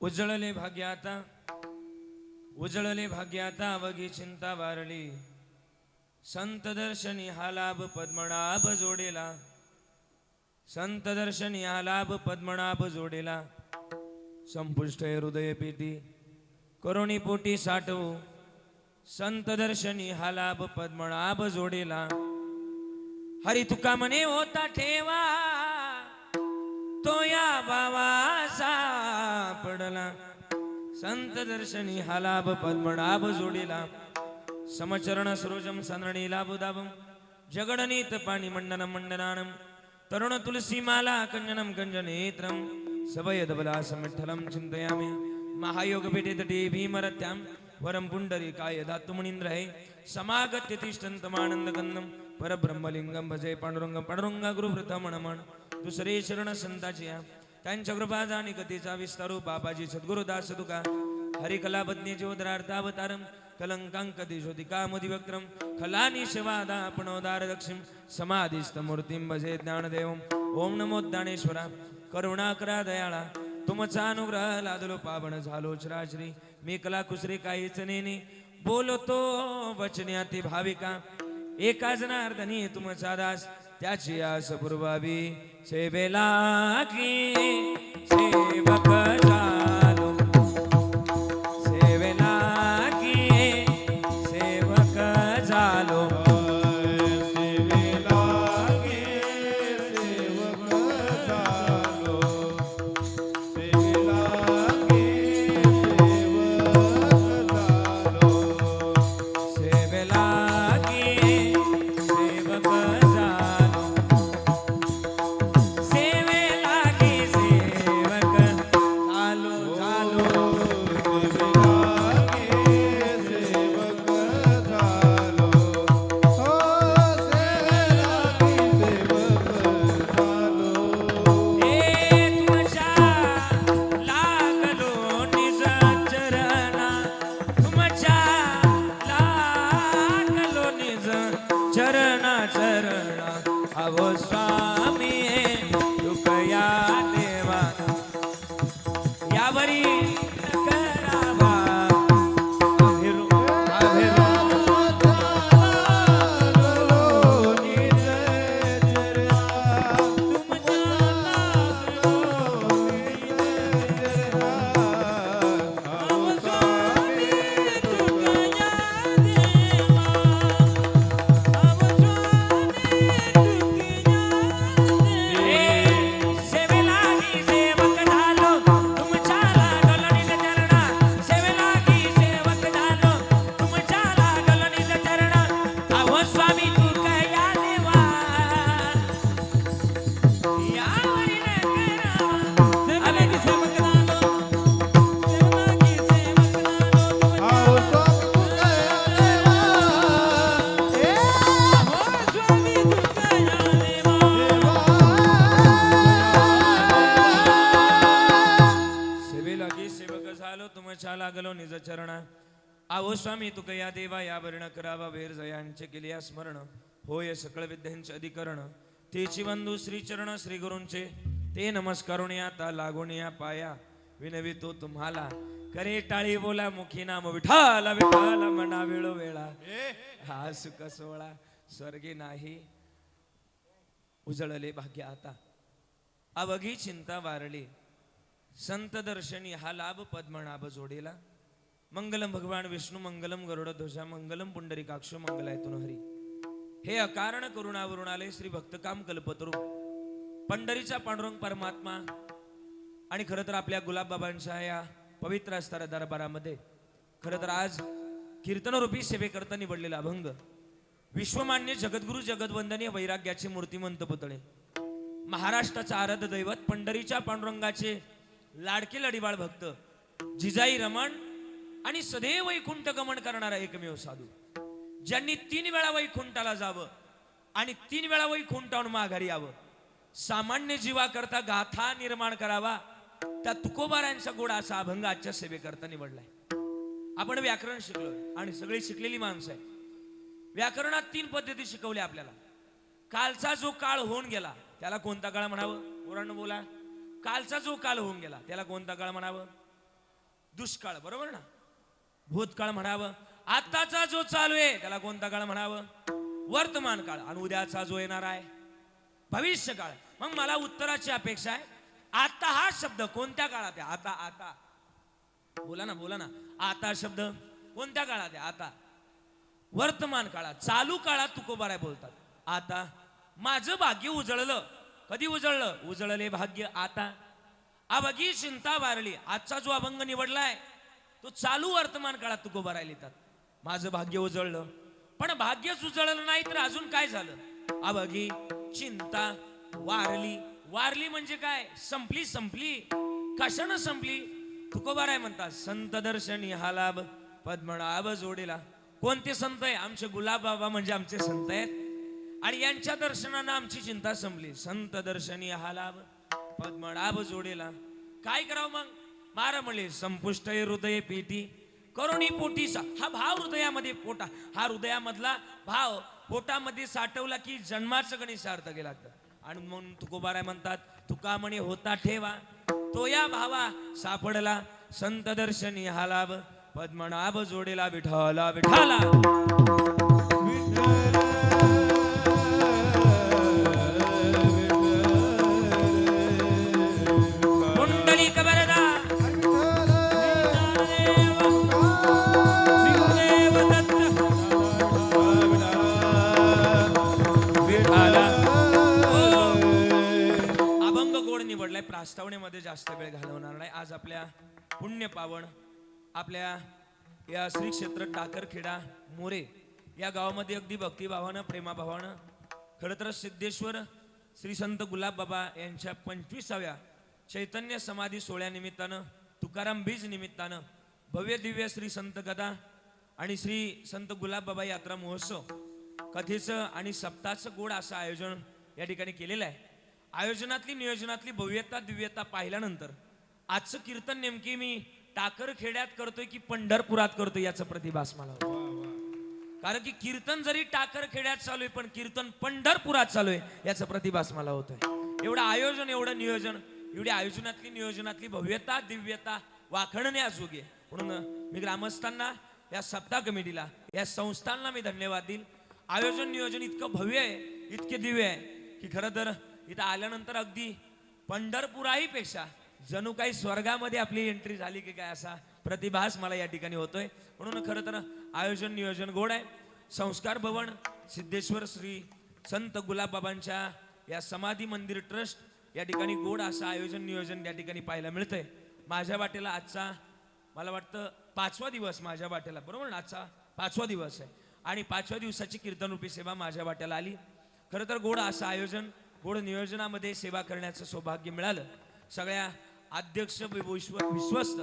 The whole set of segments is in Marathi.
उजळले भाग्याता उजळले भाग्याता अवघी चिंता वारली संत दर्शनी हा लाभ पद्मनाभ जोडेला संत दर्शनी हा लाभ पद्मनाभ जोडेला संपुष्ट हृदय पेटी करुणी पोटी साठवू संत दर्शनी हा लाभ पद्मनाभ जोडेला हरी तुका म्हणे होता ठेवा तो या बावा सापडला संत दर्शनी हा लाभ पद्मनाभ जोडीला समचरण सरोजम सनरणी लाभुदाभम जगडनीत पाणी मंडनम मंडनानम तरुण तुलसी माला कंजनम कंजनेत्रम सवयदबला समठलम चिंतयामि महायोग भेटे तटे भीमरत्याम वरम पुंडरी काय धातु मुनींद्र है समागत्य तिष्ठन्तमानंद गंधम परब्रह्मलिंगम भजे पांडुरंग पांडुरंगा गुरु प्रथमणमण दुसरे शरण संताची त्यांच्या कृपा जाणी गतीचा विस्तारू बाबाजी सद्गुरुदास तुका हरिकलापत्नी ज्योतिरार्थावतारम कलंकांक दिशोतिका मुदिवक्त्रम खलानी शिवादा आपणोदार दक्षिम समाधिस्थ मूर्तिम भजे ज्ञानदेवम ओम नमो ज्ञानेश्वरा करुणाकरा दयाळा तुमचा अनुग्रह लादलो पावन झालो चराचरी मी कला कुसरी काहीच नेने बोलतो वचन्याती भाविका एका जनार्दनी तुमचा दास त्याची आस पुरवावी सेवेला की सेवक झालो सेवेला की सेवक झालो अहो स्वामी कृपया देवा यावरी करावा लागलो निज चरणा आवो स्वामी तुका या देवा या वर्ण करावा वेर जयांचे केले स्मरण होय सकळ विद्यांचे अधिकरण तेची बंधू श्री चरण श्री गुरूंचे ते नमस्कारून आता लागून या पाया विनवितो तुम्हाला करे टाळी बोला मुखी नाम विठाला विठाला मना वेळ वेळा हा सुख सोळा स्वर्गी नाही उजळले भाग्य आता अवघी चिंता वारली संत दर्शनी हा लाभ पद्मनाभ जोडीला मंगलम भगवान विष्णू मंगलम गरुड ध्वजा मंगलम पुंडरीकाक्ष मंगलायतुन हरी हे अकारण करुणावरून आले श्री भक्तकाम कल्पतरू पंढरीचा पांडुरंग परमात्मा आणि खरं तर आपल्या गुलाबबाबांच्या या पवित्र असणाऱ्या दरबारामध्ये खरं तर आज कीर्तनरूपी सेवेकरता निवडलेला अभंग विश्वमान्य जगद्गुरु जगदवंदनीय वैराग्याचे मूर्तिमंत पुतळे महाराष्ट्राचा आराध्य दैवत पंढरीच्या पांडुरंगाचे लाडके लढीवाळ भक्त जिजाई रमण आणि सदैव वैकुंठ गमन करणारा एकमेव साधू ज्यांनी 3 वेळा वैकुंठाला जावं आणि 3 वेळा वैकुंठावरून माघारी यावं सामान्य जीवाकरता गाथा निर्माण करावा त्या तुकोबारांचा गोडा असा अभंग आजच्या सेवेकरता निवडलाय आपण व्याकरण शिकलो आणि सगळी शिकलेली माणसं आहे व्याकरणात 3 पद्धती शिकवल्या आपल्याला कालचा जो काळ होऊन गेला त्याला कोणता काळ म्हणावं? पोरांनो बोला. कालचा जो काळ होऊन गेला त्याला कोणता काळ म्हणावं? दुष्काळ, बरोबर ना? भूतकाळ म्हणावं, आताचा जो चालू आहे त्याला कोणता काळ म्हणावं? वर्तमान काळ. आणि उद्याचा जो येणार आहे भविष्य काळ. मग मला उत्तराची अपेक्षा आहे. आता हा शब्द कोणत्या काळात आहे? आता. आता बोला ना, बोला ना. आता शब्द कोणत्या काळात आहे? आता वर्तमान काळात, चालू काळात तुकोबाराय बोलतात. आता माझं भाग्य उजळलं. कधी उजळलं? उजळले भाग्य आता. अबगी चिंता वारली. आजचा जो अभंग निवडलाय तो चालू वर्तमान काळात तुकोबाराय लिहितात. माझं भाग्य उजळलं. पण भाग्यच उजळलं नाही तर अजून काय झालं? अबगी चिंता वारली. वारली म्हणजे काय? संपली. संपली कशानं संपली? तुकोबाराय म्हणतात, संत दर्शनी हा लाभ पद्मनाभ जोडीला. कोणते संत आहे? आमचे गुलाब बाबा म्हणजे आमचे संत आहेत. आणि यांच्या दर्शनानं आमची चिंता संपली. संत दर्शनी हा लाभ पद्मनाभ जोडीला. काय करावं मग? मार म्हणले संपुष्ट हृदय पेटी करुणी पोटीचा. हा भाव हृदयामध्ये पोटा, हा हृदयामधला भाव पोटामध्ये साठवला की जन्माचं गणित सार्थक लागतं. आणि म्हणून तुकोबाराय म्हणतात, तुका म्हणे होता ठेवा तो या भावा सापडला. संत दर्शनी हा लाभ पद्मनाभ जोडीला. विठाला विठाला पुंडलिक वरदा निवडलाय. प्रास्तावनेमध्ये जास्त वेळ घालवणार नाही. आज आपल्या पुण्य पावन आपल्या या श्री क्षेत्र टाकरखेडा मोरे या गावामध्ये अगदी भक्तिभावानं प्रेमाभावानं खरं तर सिद्धेश्वर श्री संत गुलाब बाबा यांच्या 25व्या चैतन्य समाधी सोहळ्यानिमित्तानं, तुकाराम बीज निमित्तानं भव्य दिव्य श्री संत गदा आणि श्री संत गुलाब बाबा यात्रा महोत्सव कथेचं आणि सप्ताहाचं गोड असं आयोजन या ठिकाणी केलेलं आहे. आयोजनातली नियोजनातली भव्यता दिव्यता पाहिल्यानंतर आजचं कीर्तन नेमकी मी टाकरखेड्यात करतोय की पंढरपुरात करतोय याचं प्रतिभास मला होतं. कारण की कीर्तन जरी टाकरखेड्यात चालू आहे पण कीर्तन पंढरपुरात चालू आहे याचं प्रतिभास मला होतंय. एवढं आयोजन, एवढं नियोजन, एवढी आयोजनातली नियोजनातली भव्यता दिव्यता वाखणण्याजोगी आहे. म्हणून मी ग्रामस्थांना, या सप्ताह कमिटीला, या संस्थांना मी धन्यवाद देईल. आयोजन नियोजन इतकं भव्य आहे, इतके दिव्य आहे की खरं तर इथं आल्यानंतर अगदी पंढरपुराही पेक्षा जणू काही स्वर्गामध्ये आपली एंट्री झाली की काय असा प्रतिभास मला या ठिकाणी होतोय. म्हणून खरं तर आयोजन नियोजन गोड आहे. संस्कार भवन सिद्धेश्वर श्री संत गुलाब बाबांच्या या समाधी मंदिर ट्रस्ट या ठिकाणी गोड असं आयोजन नियोजन या ठिकाणी पाहायला मिळतंय. माझ्या वाटेला आजचा मला वाटतं 5वा दिवस माझ्या वाटेला, बरोबर ना? आजचा 5वा दिवस आहे आणि 5व्या दिवसाची कीर्तनरूपी सेवा माझ्या वाट्याला आली. खरं तर गोड असं आयोजन, गोड नियोजनामध्ये सेवा करण्याचं सौभाग्य मिळालं. सगळ्या अध्यक्ष विश्वस्त,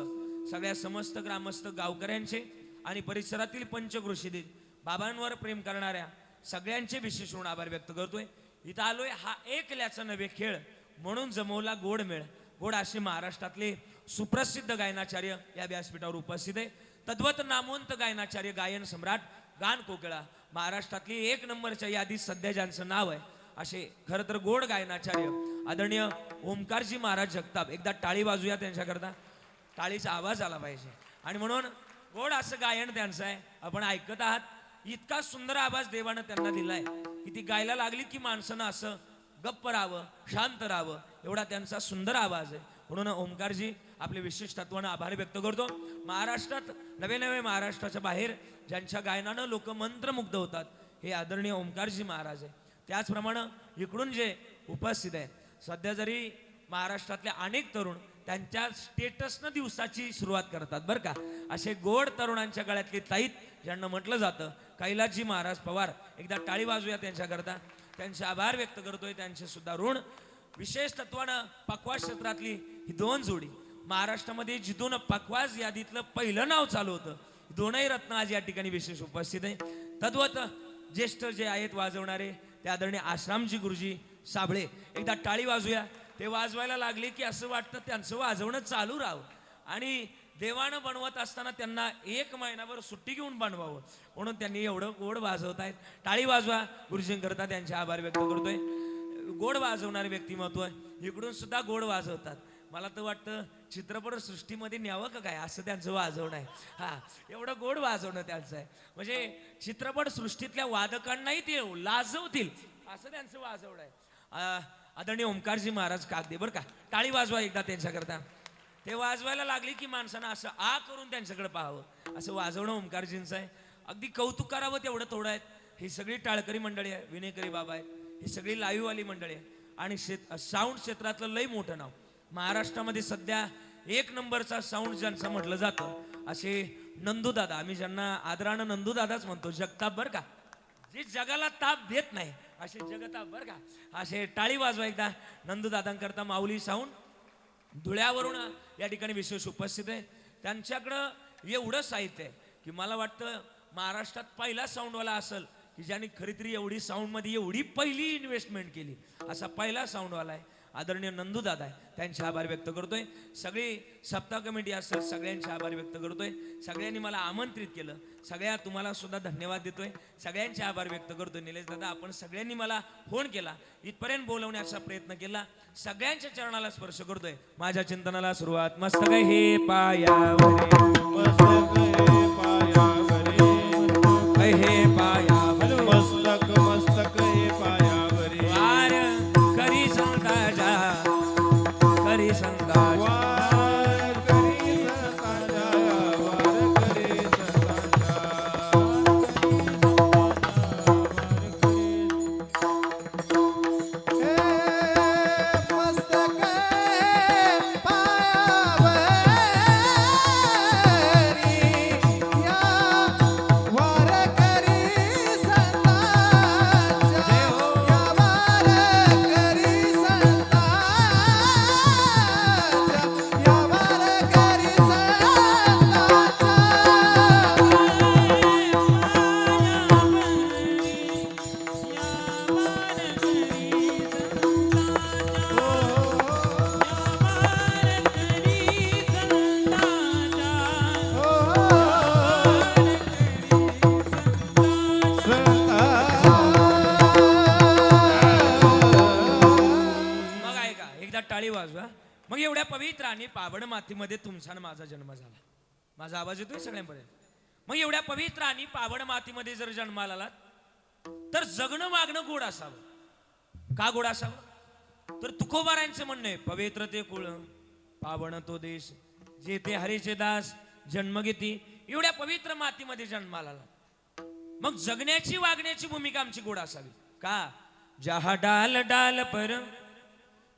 सगळ्या समस्त ग्रामस्थ गावकऱ्यांचे आणि परिसरातील पंचक्रोशीतील बाबांवर प्रेम करणाऱ्या सगळ्यांचे विशेष म्हणून आभार व्यक्त करतोय. इथं आलोय हा एकल्याचा नव्हे खेळ म्हणून जमवला गोड मेळ. गोड असे महाराष्ट्रातले सुप्रसिद्ध गायनाचार्य या व्यासपीठावर उपस्थित आहे. तद्वत नामवंत गायनाचार्य, गायन सम्राट, गान कोकिळा, महाराष्ट्रातली 1 नंबरच्या यादीत सध्या ज्यांचं नाव आहे असे खरं तर गोड गायनाचार्य आदरणीय ओमकारजी महाराज जगताप. एकदा टाळी वाजूया त्यांच्याकरता. टाळीचा आवाज आला पाहिजे. आणि म्हणून गोड असं गायन त्यांचं आहे, आपण ऐकत आहात. इतका सुंदर आवाज देवानं त्यांना दिलाय की ती गायला लागली की माणसानं असं गप्प राहावं, शांत राहावं, एवढा त्यांचा सुंदर आवाज आहे. म्हणून ओमकारजी आपले विशेष तत्वानं आभार व्यक्त करतो. महाराष्ट्रात नवे नवे महाराष्ट्राच्या बाहेर ज्यांच्या गायनानं लोक मंत्रमुग्ध होतात हे आदरणीय ओमकारजी महाराज आहे. त्याचप्रमाणे इकडून जे उपस्थित आहे, सध्या जरी महाराष्ट्रातले अनेक तरुण त्यांच्या स्टेटसनं दिवसाची सुरुवात करतात बरं का, असे गोड तरुणांच्या गळ्यातली ताईत ज्यांना म्हटलं जातं कैलासजी महाराज पवार. एकदा टाळी वाजूया त्यांच्याकरता. त्यांचे आभार व्यक्त करतोय. त्यांचे सुद्धा ऋण. विशेष तत्वानं पखवाज क्षेत्रातली ही 2 जोडी महाराष्ट्रामध्ये जिथून पखवाज यादीतलं पहिलं नाव चालू होतं, दोनही रत्न आज या ठिकाणी विशेष उपस्थित आहे. तद्वत ज्येष्ठ जे आहेत वाजवणारे ते आदरणीय आश्रामजी गुरुजी साबळे. एकदा टाळी वाजूया. ते वाजवायला लागले की असं वाटतं त्यांचं वाजवणं चालू राहावं आणि देवानं बनवत असताना त्यांना 1 महिनाभर सुट्टी घेऊन बनवावं म्हणून त्यांनी एवढं गोड वाजवत आहेत. टाळी वाजवा गुरुजींकरता. त्यांचे आभार व्यक्त करतोय. गोड वाजवणारे व्यक्तिमत्व इकडून सुद्धा गोड वाजवतात. मला तर वाटतं चित्रपट सृष्टीमध्ये न्यावं का काय असं त्यांचं वाजवणं आहे. हा, एवढं गोड वाजवणं त्यांचं आहे. म्हणजे चित्रपट सृष्टीतल्या वादकांनाही ते लाजवतील असं त्यांचं वाजवणं आहे. आदरणीय ओंकारजी महाराज कागदे, बरं का, टाळी वाजवा एकदा त्यांच्याकरता. ते वाजवायला लागली की माणसानं असं आ करून त्यांच्याकडे पाहावं, असं वाजवणं ओंकारजींचं आहे. अगदी कौतुक करावं तेवढं थोडं आहेत. ही सगळी टाळकरी मंडळी आहे, विनेकरी बाबा आहेत, ही सगळी लाईव्हवाली मंडळी आहे. आणि साऊंड क्षेत्रातलं लई मोठं नाव महाराष्ट्रामध्ये सध्या एक नंबरचा साऊंड ज्यांचं म्हटलं जातं असे नंदूदादा, आम्ही ज्यांना आदरानं नंदूदादाच म्हणतो, जगताप, बरं का, जे जगाला ताप देत नाही असे जगताप, बरं का. असे टाळी वाजवा एकदा नंदूदादांकरता. माऊली साऊंड धुळ्यावरून या ठिकाणी विशेष उपस्थित आहे. त्यांच्याकडं एवढं साहित्य आहे की मला वाटतं महाराष्ट्रात पहिला साऊंडवाला असेल की ज्यांनी खरी तरी एवढी साऊंडमध्ये एवढी पहिली इन्व्हेस्टमेंट केली, असा पहिला साऊंडवाला आहे. आदरणीय नंदूदादा आहे, त्यांचे आभार व्यक्त करतोय. सगळी सप्ताह कमिटी असेल सगळ्यांचे आभार व्यक्त करतोय. सगळ्यांनी मला आमंत्रित केलं, सगळ्या तुम्हाला सुद्धा धन्यवाद देतोय, सगळ्यांचे आभार व्यक्त करतोय. निलेश दादा, आपण सगळ्यांनी मला फोन केला, इथपर्यंत बोलवण्याचा प्रयत्न केला, सगळ्यांच्या चरणाला स्पर्श करतोय. माझ्या चिंतनाला सुरुवात मस्तक हे पायावरे, मस्तक हे पायावरे, हे पायावरे, मस्तक मस्तक हे पायावरे, वार करी संताजा, करी संताजा, वार करी संतांचा, वार करी संतांचा, मस्तक टाळी वाजवा. मग एवढ्या पवित्र आणि पावन मातीमध्ये तुमचा आणि माझा जन्म झाला. माझा आवाज येतोय सगळ्यांपर्यंत? मग एवढ्या पवित्र आणि पावन मातीमध्ये जर जन्माला आलात तर जगणं वागणं गोड असावं. का गोड असावं? तर तुकोबारांचं म्हणणं आहे, पवित्र ते कुळ पावन तो देश, जेथे हरीचे दास जन्म घेती. एवढ्या पवित्र मातीमध्ये जन्माला आला, मग जगण्याची वागण्याची भूमिका आमची गोड असावी. का? जहा डाल डाल पर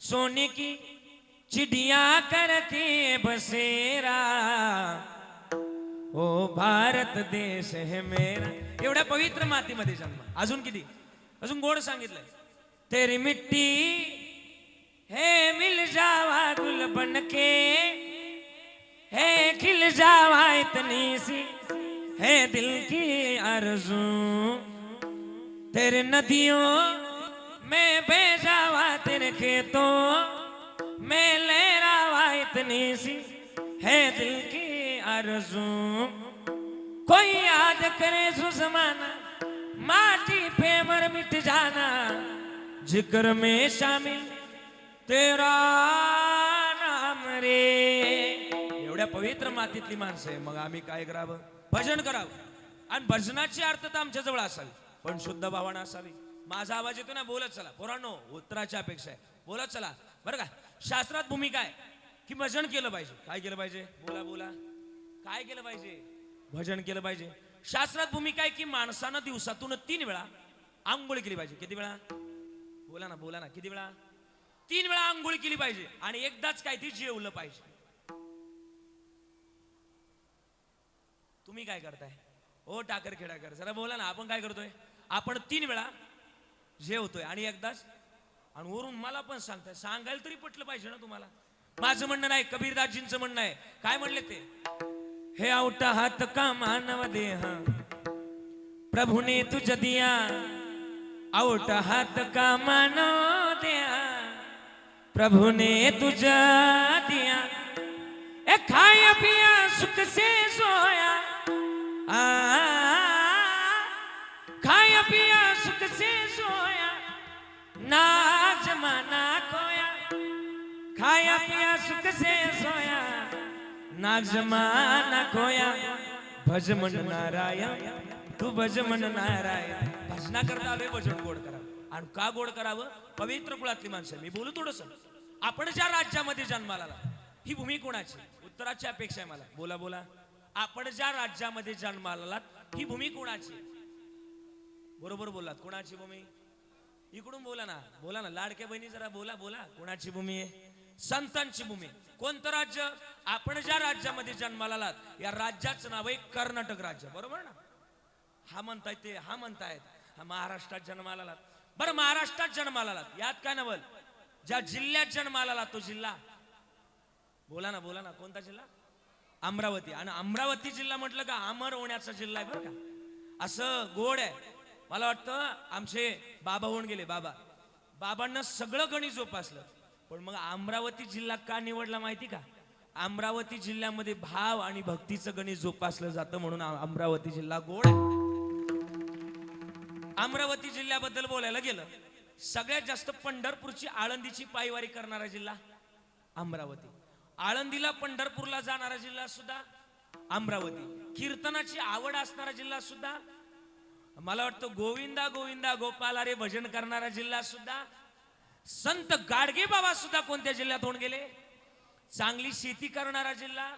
सोने की चिड़िया करते बसेरा, ओ भारत देश है मेरा. एवढ्या पवित्र मातीमध्ये जन्म. अजून किती, अजून गोड सांगितलंय, तेरी मिट्टी है मिल जावा गुल बनके, है खिल जावा इतनी सी है दिल की आरज़ू, तेरे नदियों मैं बह जावा तेरे खेतों मैं लहरावा इतनी सी है दिल की आरज़ू, कोई याद करे सो जमाना माटी पे मर मिट जाना, जिक्र में शामिल तेरा नाम रे. एवढ्या पवित्र मातीतली माणसं आहे, मग आम्ही काय करावं? भजन करावं. आणि भजनाची अर्थता आमच्या जवळ असावी, पण शुद्ध भावना असावी. माझा आवाज येतो ना, बोलत चला पोरांनो, उत्तराची अपेक्षा आहे, बोलत चला बरं का. शास्त्रात भूमिका आहे की भजन केलं पाहिजे. काय केलं पाहिजे? बोला बोला, काय केलं पाहिजे? भजन केलं पाहिजे. शास्त्रात भूमिका आहे की माणसानं दिवसातून 3 वेळा आंघोळ केली पाहिजे. किती वेळा? बोला ना बोला ना, किती वेळा? 3 वेळा आंघोळ केली पाहिजे आणि एकदाच काय ती जेवलं पाहिजे. तुम्ही काय करताय? ओ टाकर खेडाकर, जरा बोला ना. आपण काय करतोय? आपण 3 वेळा जेवतोय आणि एकदाच, आणि वरून मला पण सांगताय, सांगायला तरी पटलं पाहिजे ना तुम्हाला. माझं म्हणणं नाही, कबीरदासजींचं म्हणणं आहे. काय म्हणले ते? हे औटा हात का मानव देह प्रभु ने तुझ दिया, औटा हात का मानव देह प्रभु ने तुझ दिया, ए खाया पिया सुख से सोया, खाया पिया सुख से सोया, ना जमाना खोया, खाया खाया पिया सुख से सोया, नाग जमाना खोया, भज मन नारायण तू भज मन नारायण. भजना करता आलोय भजन गोड करावं. आणि का गोड करावं? पवित्र कुळातली माणसं. मी बोलू थोडस. आपण ज्या राज्यामध्ये जन्माला आला, ही भूमी कोणाची? उत्तराची अपेक्षा आहे मला. बोला बोला. आपण ज्या राज्यामध्ये जन्माला आलात, ही भूमी कोणाची? बरोबर बोलात. कोणाची भूमी? इकडून बोला ना, बोला ना. लाडक्या बहिणी जरा बोला बोला. कोणाची भूमी आहे? संतांची भूमी. कोणतं राज्य? आपण ज्या राज्यामध्ये जन्माला आलात, या राज्याचं नाव आहे कर्नाटक राज्य. बरोबर ना? हा म्हणतायत ते, हा म्हणतायत हा महाराष्ट्रात जन्माला आलात. बरं, महाराष्ट्रात जन्माला आलात, यात काय नवल? ज्या जिल्ह्यात जन्माला आलात तो जिल्हा बोला ना, बोला ना. कोणता जिल्हा? अमरावती. आणि अमरावती जिल्हा म्हटलं का अमर होण्याचा जिल्हा आहे बरं का. असं गोड आहे. मला वाटतं आमचे बाबा होऊन गेले. बाबांना सगळं गणित जोपासलं, पण मग अमरावती जिल्हा का निवडला माहिती का? अमरावती जिल्ह्यामध्ये भाव आणि भक्तीचं गणित जोपासलं जातं, म्हणून अमरावती जिल्हा गोड आहे. अमरावती जिल्ह्याबद्दल बोलायला गेलं, सगळ्यात जास्त पंढरपूरची आळंदीची पायवारी करणारा जिल्हा अमरावती. आळंदीला पंढरपूरला जाणारा जिल्हा सुद्धा अमरावती. कीर्तनाची आवड असणारा जिल्हा सुद्धा, मला वाटतं गोविंदा गोविंदा गोपाला रे भजन करणारा जिल्हा सुद्धा, संत गाडगे बाबा सुद्धा कोणत्या जिल्ह्यात होऊन गेले? चांगली शेती करणारा जिल्हा,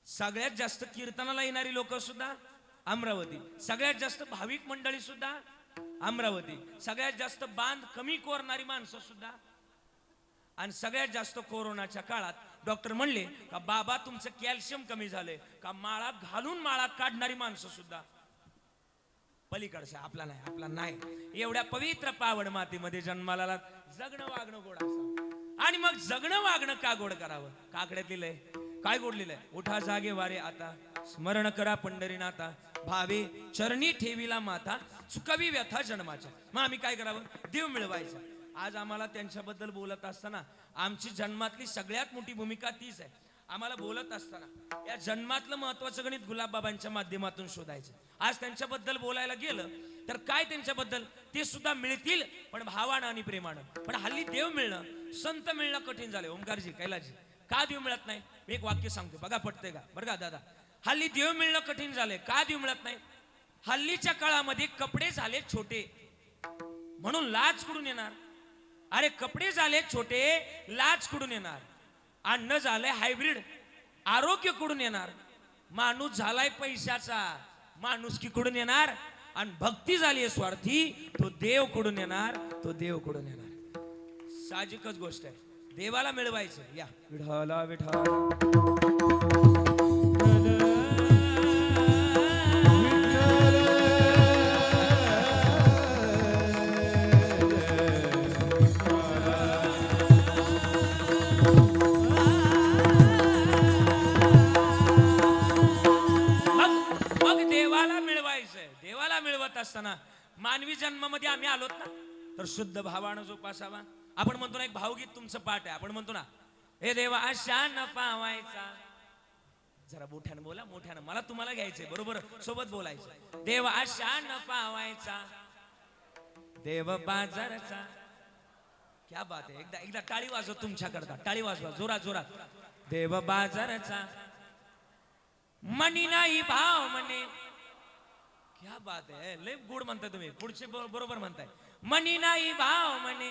सगळ्यात जास्त कीर्तनाला येणारी लोक सुद्धा अमरावती, सगळ्यात जास्त भाविक मंडळी सुद्धा अमरावती, सगळ्यात जास्त बांध कमी कोरणारी माणसं सुद्धा. आणि सगळ्यात जास्त कोरोनाच्या काळात डॉक्टर म्हणले का बाबा तुमचं कॅल्शियम कमी झालंय का, माळा घालून माळा काढणारी माणसं सुद्धा पलीकडचे. आपला नाही, आपला नाही. एवढ्या पवित्र पावड मातीमध्ये जन्माला आलात, जगणं वागणं गोड असावं. आणि मग जगणं वागणं का गोड करावं? काकड्यात लिहिलंय, काय गोड लिहिलंय? उठा जागे वारे आता, स्मरण करा पंढरीनाथा, भावे चरणी ठेवीला माता, चुकावी व्यथा जन्माच्या. मग आम्ही काय करावं? देव मिळवायचा. आज आम्हाला त्यांच्याबद्दल बोलत असताना आमची जन्मातली सगळ्यात मोठी भूमिका तीच आहे. आम्हाला बोलत असताना या जन्मातलं महत्वाचं गणित गुलाबबाबांच्या माध्यमातून शोधायचं. आज त्यांच्याबद्दल बोलायला गेलं तर काय त्यांच्याबद्दल ते सुद्धा मिळतील, पण भावानं आणि प्रेमानं. पण हल्ली देव मिळणं, संत मिळणं कठीण झालं. ओंकारजी, कैलाजी, का देव मिळत नाही? मी एक वाक्य सांगतो, बघा पटतंय का? बरं का दादा, हल्ली देव मिळणं कठीण झालंय. का देव मिळत नाही? हल्लीच्या काळामध्ये कपडे झाले छोटे म्हणून लाज कुठून येणार? अरे कपडे झाले छोटे, लाज कुठून येणार? अन्न झालंय हायब्रिड, आरोग्य कुठून येणार? माणूस झालाय पैशाचा, माणूस की कुठून येणार? आणि भक्ती झाली आहे स्वार्थी, तो देव कुठून येणार? तो देव कुठून येणार? साहजिकच गोष्ट आहे. देवाला मिळवायचं. या विठाला विठा. देवाला मिळवत असताना मानवी जन्मामध्ये आम्ही आलोत ना, तर शुद्ध भावानं जोपासावा. आपण म्हणतो ना, एक भावगीत तुमचं पाठ आहे. आपण म्हणतो ना, हे देवा आशा न पावायचा. जरा मोठ्यानं बोला, मोठ्यानं. मला तुम्हाला घ्यायचंय बरोबर, सोबत बोलायचं. देव आशा न पावायचा, देव बाजारचा. क्या बात आहे. एकदा एकदा टाळी वाजव तुमच्याकरता, टाळी वाजवा जोरात जोरात. देव बाजारचा, मनी नाही भाव म्हणे. क्या बात आहे, लय गोड म्हणताय तुम्ही. पुढचे बरोबर म्हणताय. मनी नाही भाव म्हणे,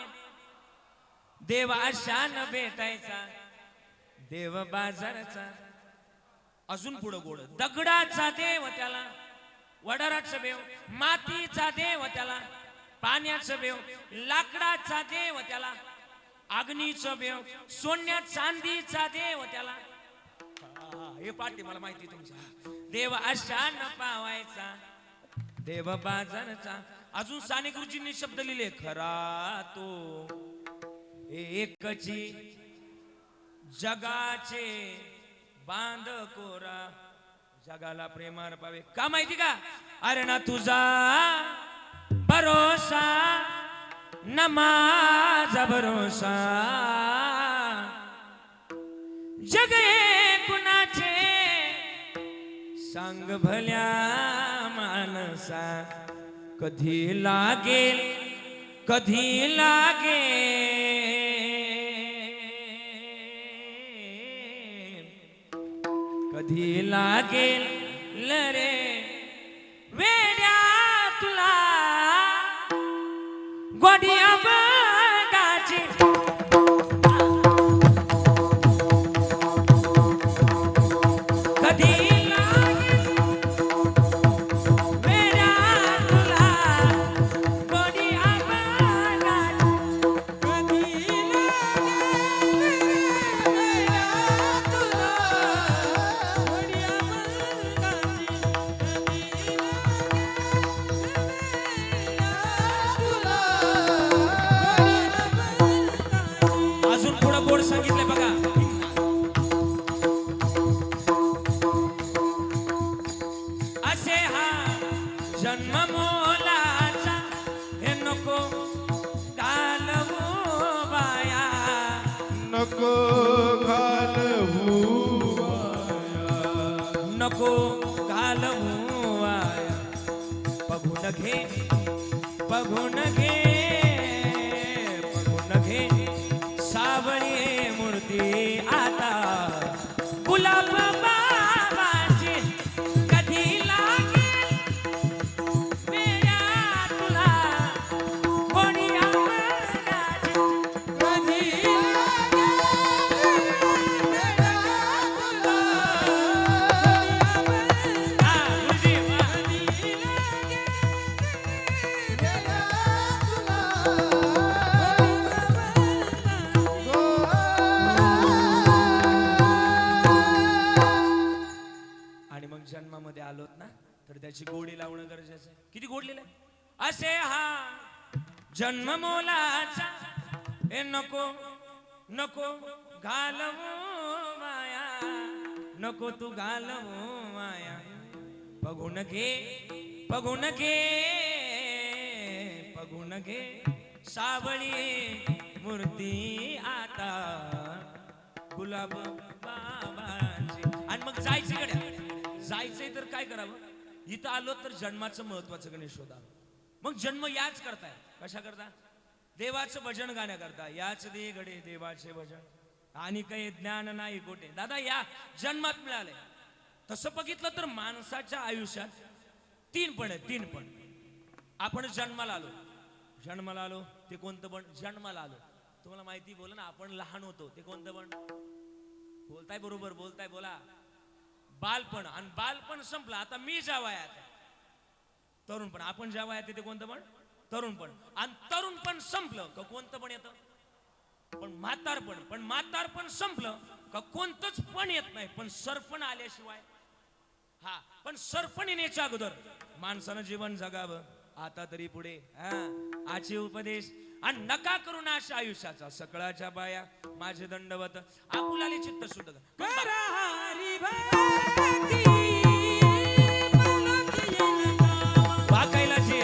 देव आशान भेटायचा, देव बाजाराचा. अजून पुढं गोड. दगडाचा देव त्याला, वडाराचा देव, मातीचा देव त्याला, पाण्याचं देव, लाकडाचा देव त्याला, अग्नीचं देव, सोन्या चांदीचा देव त्याला. हे पाठी मला माहिती तुमच्या. देव आशा न पावायचा, देव बाजारचा. अजून साने गुरुजींनी शब्द लिहिले. खरा तो एकची जगाचे बांध कोरा, जगाला प्रेमार पावे. का माहिती का? अरे ना तुझा भरोसा न माझा भरोसा, जग हे कुणाचे सांग भल्या मानसा. कधी लागेल कधी लागे कधी लागेल रे वेड्या तुला गोडिया बगाची कधी लागेल वेड्या तुला गोडिया बगाची कधी लागेल वेड्या तुला गोडिया बगाची अजून पुढे बोर्ड सांगितले बघा असे हा जन्म मोलाचा हे नको घालवू बाया नको घालवू नको घालवू वाया बघून घे बघून घे बघून घे सावळी मूर्ती आता गुलाब बाबाची कधी लागेल वेड्या तुला गोडिया बगाची कधी आणि मग जन्मामध्ये आलोत ना तर त्याची गोडी लावणं गरजेचं आहे किती गोडलेलं आहे असे हा जन्म मोलाचा हे नको नको घालवू माया नको तू घालवू माया बघून घे बघून घे बघून घे सावळी मूर्ती आता गुलाब बाबाची आणि मग जायचं गड्या जायचंय तर काय करावं इथं आलो तर जन्माचं महत्वाचं गणेश शोधावं मग जन्म याच करताय कशा करता देवाचं भजन गाण्याकरता याच दे गडे देवाचे भजन आणि काही ज्ञान नाही कोठे दादा या जन्मात मिळाले तसं बघितलं तर माणसाच्या आयुष्यात तीन पण आपण जन्माला आलो ते कोणतं पण जन्माला आलो तुम्हाला माहिती बोला ना आपण लहान होतो ते कोणतं पण बोलताय बरोबर बोलताय बोला बालपण आणि बालपण संपलं आता मी ज्या वयात तरुण पण आपण ज्या वयात ते कोणतं पण तरुण पण आणि तरुण पण संपलं का कोणतं पण येतं पण म्हातारपण संपलं का कोणतंच पण येत नाही पण सरपण आल्याशिवाय हा पण सरपण येण्याच्या अगोदर माणसानं जीवन जगावं आता तरी पुढे आजचे उपदेश आणि नका करू नाश आयुष्याचा सकळाच्या बाया माझे दंडवत आपुलाली चित्त सुट वाकायला जे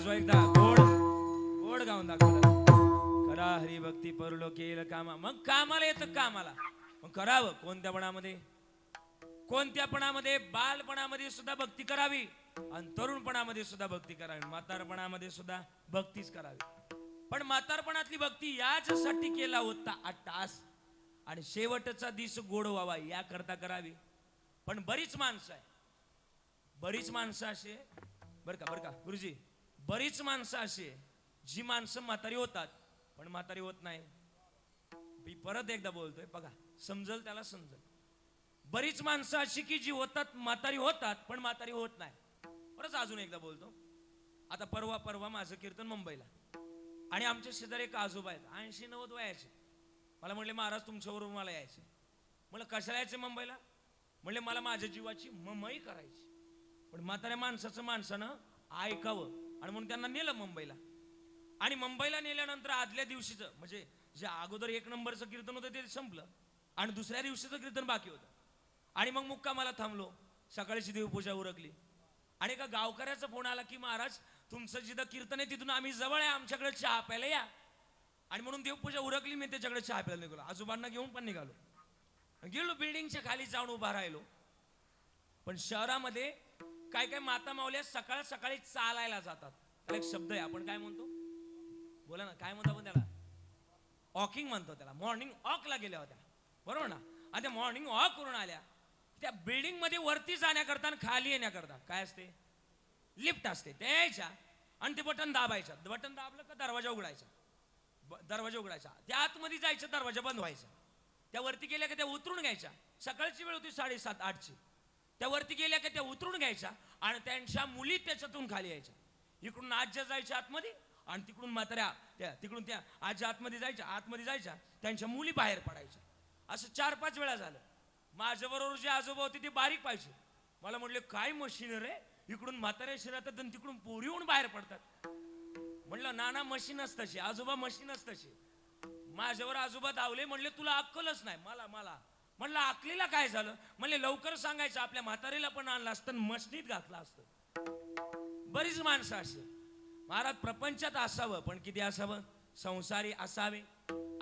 वाजवा एकदा गोड गोड गाऊन दाखवलं. करा हरिभक्ती परलोक येईल कामा. मग कामाला येतं कामाला. मग करावं कोणत्या पणामध्ये बालपणामध्ये सुद्धा भक्ती करावी आणि तरुणपणामध्ये सुद्धा भक्ती करावी, म्हातारपणामध्ये सुद्धा भक्तीच करावी. पण म्हातारपणातली भक्ती याच्यासाठी केला होता 8 तास आणि शेवटचा दिस गोड व्हावा याकरता करावी. पण बरीच माणसं असे बरं का गुरुजी, बरीच माणसं असे जी माणसं म्हातारी होतात पण म्हातारी होत नाही. मी परत एकदा बोलतोय बघा, समजल त्याला समजल. बरीच माणसं अशी की जी होतात म्हातारी होतात पण म्हातारी होत नाही. परत अजून एकदा बोलतो. आता परवा माझं कीर्तन मुंबईला आणि आमच्या शेजारी एक आजोबा आहेत 80-90 वयाचे. मला म्हणले महाराज तुमच्याबरोबर मला यायचे. म्हणलं कशाला यायचे मुंबईला? म्हणले मला माझ्या जीवाची ममई करायची. पण म्हाताऱ्या माणसानं ऐकावं आणि म्हणून त्यांना नेलं मुंबईला. आणि मुंबईला नेल्यानंतर आदल्या दिवशीचं म्हणजे जे अगोदर 1 नंबरचं कीर्तन होतं ते संपलं आणि दुसऱ्या दिवशीचं कीर्तन बाकी होतं. आणि मग मुक्कामाला थांबलो. सकाळची देवपूजा उरकली आणि एका गावकऱ्याचा फोन आला की महाराज तुमचं जिथं कीर्तन आहे तिथून आम्ही जवळ आहे, आमच्याकडे चहा प्यायला या. आणि म्हणून देवपूजा उरकली, मी त्याच्याकडे चहा प्यायला निघालो. आजोबांना घेऊन पण निघालो. गेलो बिल्डिंगच्या खाली जाऊन उभा राहिलो. पण शहरामध्ये काय माता माऊल्या सकाळ सकाळी चालायला जातात. त्याला एक शब्द आहे, आपण काय म्हणतो बोला ना, काय म्हणतो आपण त्याला? वॉकिंग म्हणतो त्याला. मॉर्निंग वॉकला गेल्या होत्या बरोबर ना. आणि त्या मॉर्निंग वॉक करून आल्या. त्या बिल्डिंग मध्ये वरती जाण्याकरता आणि खाली येण्याकरता काय असते? लिफ्ट असते. त्या यायच्या आणि ते बटन दाबायचं. बटन दाबलं का दरवाजा उघडायचा. त्या आतमध्ये जायचं, दरवाजा बंद व्हायचा. त्या वरती गेल्या का त्या उतरून घ्यायच्या. सकाळची वेळ होती 7:30-8ची. त्या वरती गेल्या का त्या उतरून घ्यायच्या आणि त्यांच्या मुली त्याच्यातून खाली यायच्या. इकडून आज्या जायच्या आतमध्ये आणि तिकडून म्हाताऱ्या तिकडून त्या आज्या आतमध्ये जायच्या त्यांच्या मुली बाहेर पडायच्या. असं 4-5 वेळा झालं. माझ्या बरोबर जे आजोबा होते ते बारीक पाहिजे. मला म्हणले काय मशीन रे, इकडून म्हाताऱ्या शिरतात आणि तिकडून पोरी होऊन बाहेर पडतात. म्हणलं नाना मशीनच तशी, आजोबा मशीनच तशी. माझ्यावर आजोबा धावले. म्हणले तुला अक्कलच नाही. मला म्हणलं अकलीला काय झालं? म्हणले लवकर सांगायचं, आपल्या म्हातारीला पण आणलं असतं मशनीत घातलं असतं. बरीच माणसं अशी. महाराज प्रपंचात असावं पण किती असावं? संसारी असावे,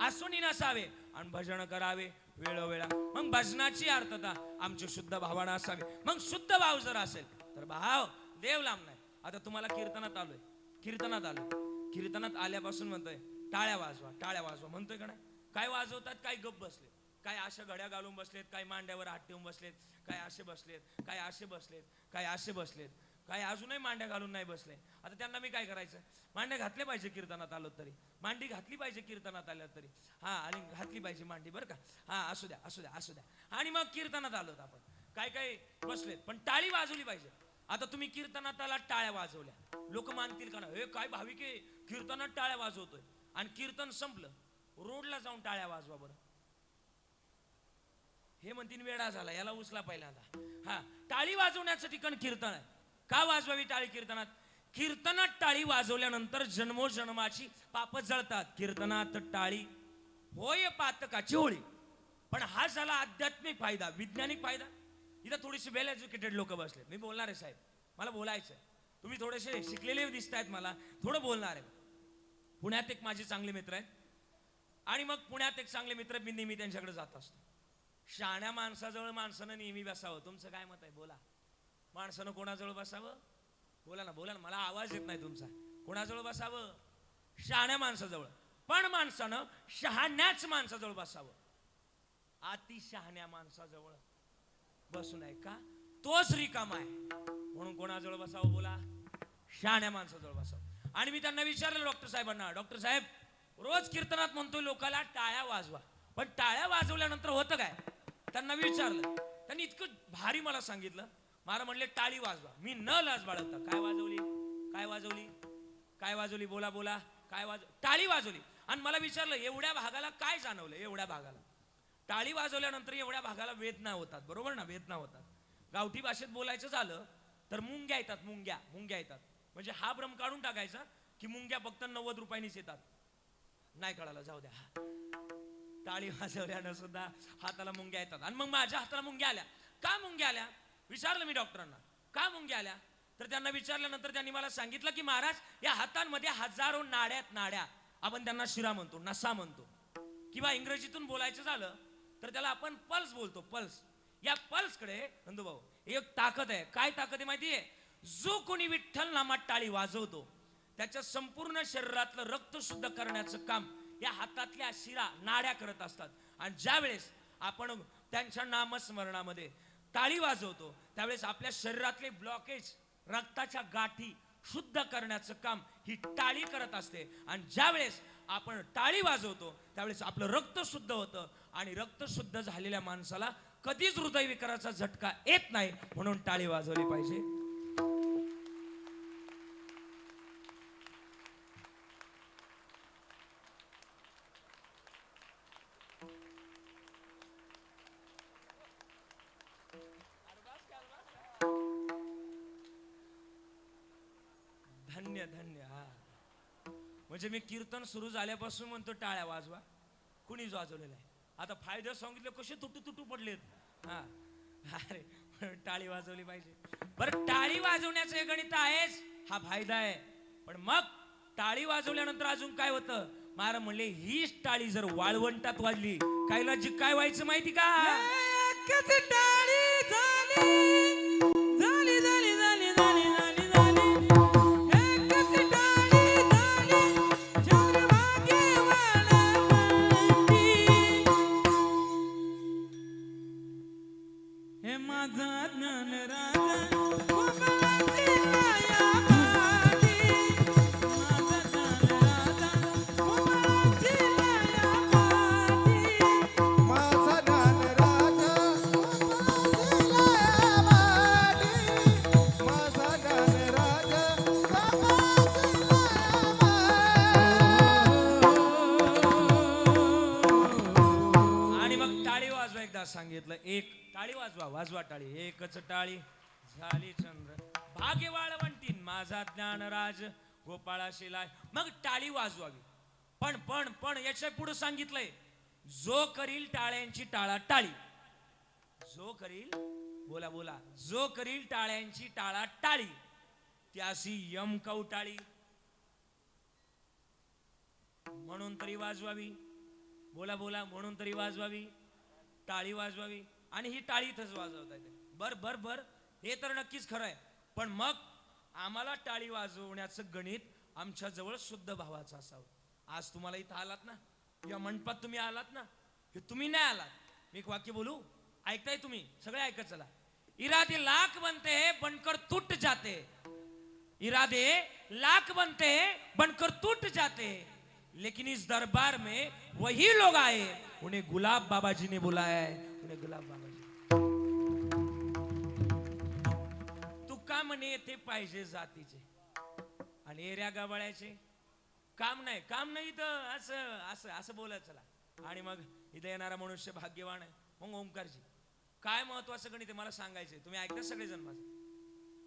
आसुनी नसावे आणि भजन करावे वेळोवेळा. मग भजनाची अर्थता आमची शुद्ध भावना असावी. मग शुद्ध भाव जर असेल तर भाव देव लांब नाही. आता तुम्हाला कीर्तनात आलोय. कीर्तनात आल्यापासून म्हणतोय टाळ्या वाजवा म्हणतोय का नाही? काय वाजवतात? काय गप बसलेत, काय अशा घड्या घालून बसलेत, काय मांड्यावर हात ठेवून बसलेत, काय असे बसलेत, काय अजूनही मांड्या घालून नाही बसले. आता त्यांना मी काय करायचं? मांड्या घातल्या पाहिजे कीर्तनात आलो तरी, मांडी घातली पाहिजे कीर्तनात आल्या तरी. हा आणि घातली पाहिजे मांडी बरं का. हा असू द्या. आणि मग कीर्तनात आलोत आपण, काय बसलेत पण टाळी वाजवली पाहिजे. आता तुम्ही कीर्तनात आला, टाळ्या वाजवल्या, लोक मानतील का ना हे काय भाविक आहे कीर्तनात टाळ्या वाजवतोय. आणि कीर्तन संपलं, रोडला जाऊन टाळ्या वाजवा बरं. हे म्हणतील वेडा झाला, याला उचला पहिल्यांदा. हा, टाळी वाजवण्याचं ठिकाण कीर्तन आहे. का वाजवावी टाळी कीर्तनात? कीर्तनात टाळी वाजवल्यानंतर जन्मोजन्माची पाप जळतात. कीर्तनात टाळी होय पातकाची होळी. पण हा झाला आध्यात्मिक फायदा, वैज्ञानिक फायदा. इथं थोडीशी वेल एज्युकेटेड लोक बसले. मी बोलणार आहे साहेब, मला बोलायचं आहे. तुम्ही थोडेसे शिकलेले दिसत आहेत, मला थोडं बोलणार आहे. पुण्यात एक माझे चांगले मित्र आहेत आणि मग पुण्यात एक चांगले मित्र, मी नेहमी त्यांच्याकडे जात असतो. शहाण्या माणसाजवळ माणसानं नेहमी बसावं. तुमचं काय मत आहे बोला? माणसानं कोणाजवळ बसावं? बोला ना, मला आवाज येत नाही तुमचा. कोणाजवळ बसावं? शहाण्या माणसाजवळ. पण माणसानं शहाण्याच माणसाजवळ बसावं. अति शहाण्या माणसाजवळ बसू नये का? तोच रिकामा आहे. म्हणून कोणाजवळ बसावं बोला? शहाण्या माणसाजवळ बसावं. आणि मी त्यांना विचारलं डॉक्टर साहेबांना, डॉक्टर साहेब रोज कीर्तनात म्हणतोय लोकाला टाळ्या वाजवा, पण टाळ्या वाजवल्यानंतर होतं काय? त्यांना विचारलं, त्यांनी इतकं भारी मला सांगितलं. मला म्हणले टाळी वाजवा. मी न लाज बाळगता काय वाजवली बोला टाळी वाजवली. आणि मला विचारलं एवढ्या भागाला काय जाणवलं? एवढ्या भागाला टाळी वाजवल्यानंतर एवढ्या भागाला वेदना होतात, बरोबर ना? वेदना होतात. गावठी भाषेत बोलायचं झालं तर मुंग्या येतात. म्हणजे हा भ्रम काढून टाकायचा की मुंग्या फक्त 90 रुपयांनीच येतात. नाही कळालं, जाऊ द्या. टाळी वाजवल्यानं सुद्धा हाताला मुंग्या येतात. आणि मग माझ्या हाताला मुंग्या आल्या. का मुंग्या आल्या? विचारलं मी डॉक्टरांना, का मुंग्या आल्या? तर त्यांना विचारल्यानंतर त्यांनी मला सांगितलं की महाराज, या हातांमध्ये हजारो नाड्या, आपण त्यांना शिरा म्हणतो, नसा म्हणतो, किंवा इंग्रजीतून बोलायचं झालं तर त्याला आपण पल्स बोलतो, पल्स. या पल्सकडे नंदूभाऊ एक ताकद आहे. काय ताकद आहे माहितीये? जो कोणी विठ्ठल नामात टाळी वाजवतो त्याच्या संपूर्ण शरीरातलं रक्त शुद्ध करण्याचं काम या हातातल्या शिरा, नाड्या करत असतात. आणि ज्या वेळेस आपण त्यांच्या नामस्मरणामध्ये टाळी वाजवतो त्यावेळेस आपल्या शरीरातले ब्लॉकेज, रक्ताच्या गाठी शुद्ध करण्याचं काम ही टाळी करत असते. आणि ज्या वेळेस आपण टाळी वाजवतो त्यावेळेस आपलं रक्त शुद्ध होतं आणि रक्त शुद्ध झालेल्या माणसाला कधीच हृदयविकाराचा झटका येत नाही, म्हणून टाळी वाजवली पाहिजे. धन्य धन्य. हा, म्हणजे मी कीर्तन सुरू झाल्यापासून म्हणतो टाळ्या वाजवा, कुणीच वाजवलेलं आहे. आता फायदे सांगितले कसे तुटू तुटू पडलेत. हा, अरे टाळी वाजवली पाहिजे. बरं, टाळी वाजवण्याचं हे गणित आहेच, हा फायदा आहे. पण मग टाळी वाजवल्यानंतर अजून काय होतं? महाराज म्हणले, हीच टाळी जर वाळवंटात वाजली कायला जी काय व्हायचं माहिती का? टाळी झाली झाली झाली झाली झाली झाली माझा ज्ञान राजा गोपाळाची माया पाटी, माझा ज्ञान राजा गोपाळाची माया पाटी, माझा ज्ञान राजा गोपाळाची माया पाटी, माझा ज्ञान राजा गोपाळाची माया. आणि मग टाळी वाजवा. एकदा सांगितलं, एक टाळी वाजवा, वाजवा टाळी. एकच टाळी झाली चंद्र भाग्य वाळवंटीन, माझा ज्ञानराज गोपाळा शिलाय. मग टाळी वाजवावी. पण पण पण याच्या पुढे सांगितलंय, जो करील टाळ्यांची टाळा टाळी, जो करील, बोला बोला, जो करील टाळ्यांची टाळा टाळी त्यासी यम कवटाळी, म्हणून तरी वाजवावी. बोला बोला, म्हणून तरी वाजवावी, टाळी वाजवावी. आणि ही टाळी इथंच वाजवता येते. बर बर बर, हे तर नक्कीच खरं आहे. पण मग आम्हाला टाळी वाजवण्याचं गणित आमच्या जवळ शुद्ध भावाचं असावं. आज तुम्हाला इथं आलात ना, या मंडपात तुम्ही आलात ना, हे तुम्ही नाही आलात. मी एक वाक्य बोलू, ऐकताय तुम्ही? सगळे ऐकत चला. इरादे लाख बनते हैं बनकर टूट जाते, इरादे लाख बनते हैं बनकर टूट जाते, लेकिन इस दरबार में वही लोग आए उन्हें गुलाब बाबा जी ने बुलाया है, उन्हें गुलाब बाबा जी. तुका म्हणे ते पाहिजे जातीचे आणि एरिया गावाळ्याचे काम नाही, काम नाही. तर असं असं असं बोलत चला. आणि मग इथे येणारा मनुष्य भाग्यवान आहे. मग ओंकारजी काय महत्वाचं गणित आहे मला सांगायचंय, तुम्ही ऐकता सगळेजण माझं.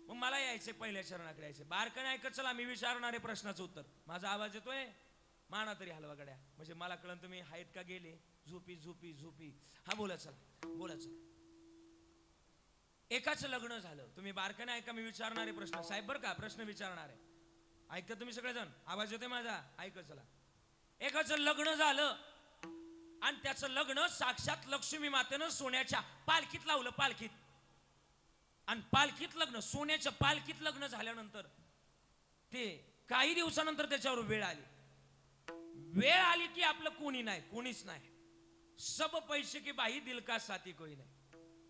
मग मला यायचे पहिल्या चरणाकडे यायचे. बारकाने ऐकत चला, मी विचारणारे प्रश्नाचं उत्तर. माझा आवाज येतोय? माना तरी हलवा गड्या, म्हणजे मला कळन तुम्ही आहेत का गेले. झोपी झोपी झोपी. हा, बोला चला, बोला चला. एकाच लग्न झालं. तुम्ही बारकाने ऐका, मी विचारणारे प्रश्न. साहेब बर का, प्रश्न विचारणार आहे. ऐकता तुम्ही सगळेजण? आवाज येतोय माझा? ऐकत चला. एकाच लग्न झालं आणि त्याचं लग्न साक्षात लक्ष्मी मातेनं सोन्याच्या पालखीत लावलं, पालखीत. आणि पालखीत लग्न, सोन्याच्या पालखीत लग्न झाल्यानंतर ते काही दिवसानंतर त्याच्यावर वेळ आली. वेळ आली की आपलं कोणी नाही, कोणीच नाही. सब पैसे की बाई दिल का साथी कोई नाही.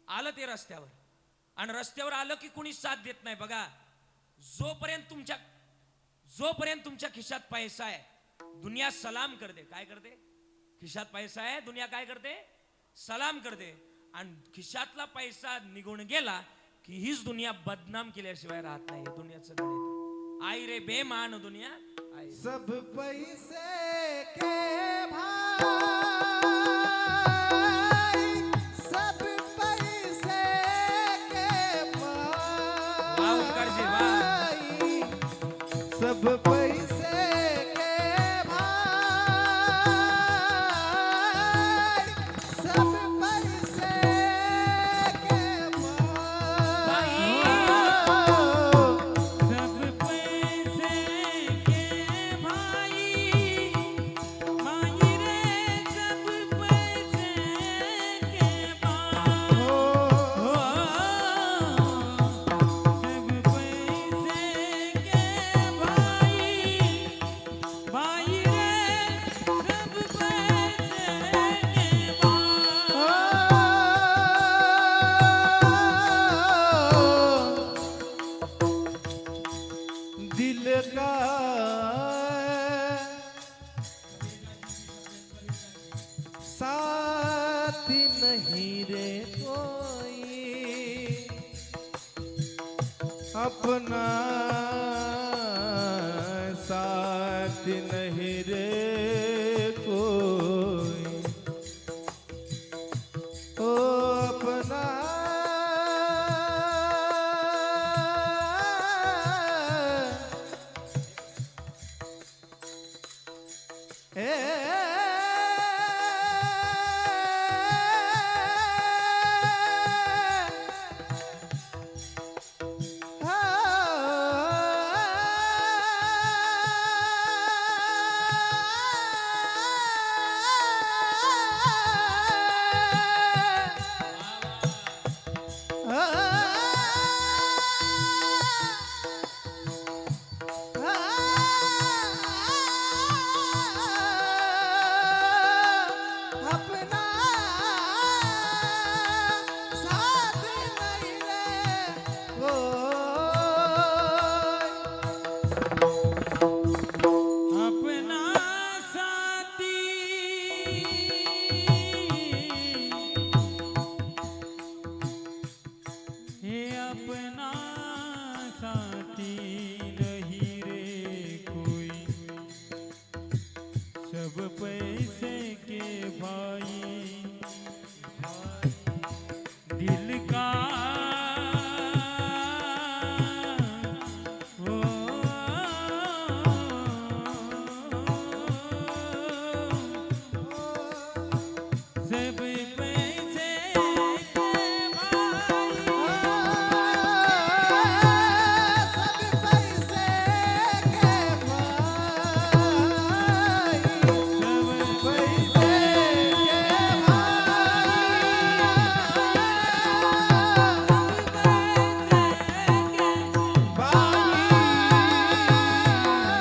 आलं ते रस्त्यावर, आणि रस्त्यावर आलं की कोणी साथ देत नाही. बघा, जोपर्यंत तुमच्या खिशात पैसा आहे दुनिया सलाम करते. काय करते? खिशात पैसा आहे दुनिया काय करते? सलाम करते. आणि खिशातला पैसा निघून गेला की हीच दुनिया बदनाम केल्याशिवाय राहत नाही. दुनियाचं गणित आई रे बेमान दुनिया आई. सब पैसे के भाई, सब पैसे के भाई, ओंकारजी वाह. सब पैसे के भाई, सब पैसे के भाई, साथ नहीं रे कोई अपना साथ नहीं रे कोई ओ अपना अपना साथ नहीं रे कोई अपना साथी हे अपना साथी नहीं रे कोई सब पैसे के भाई दिल का ओ, सब पैसे के भाई सब पैसे के भाई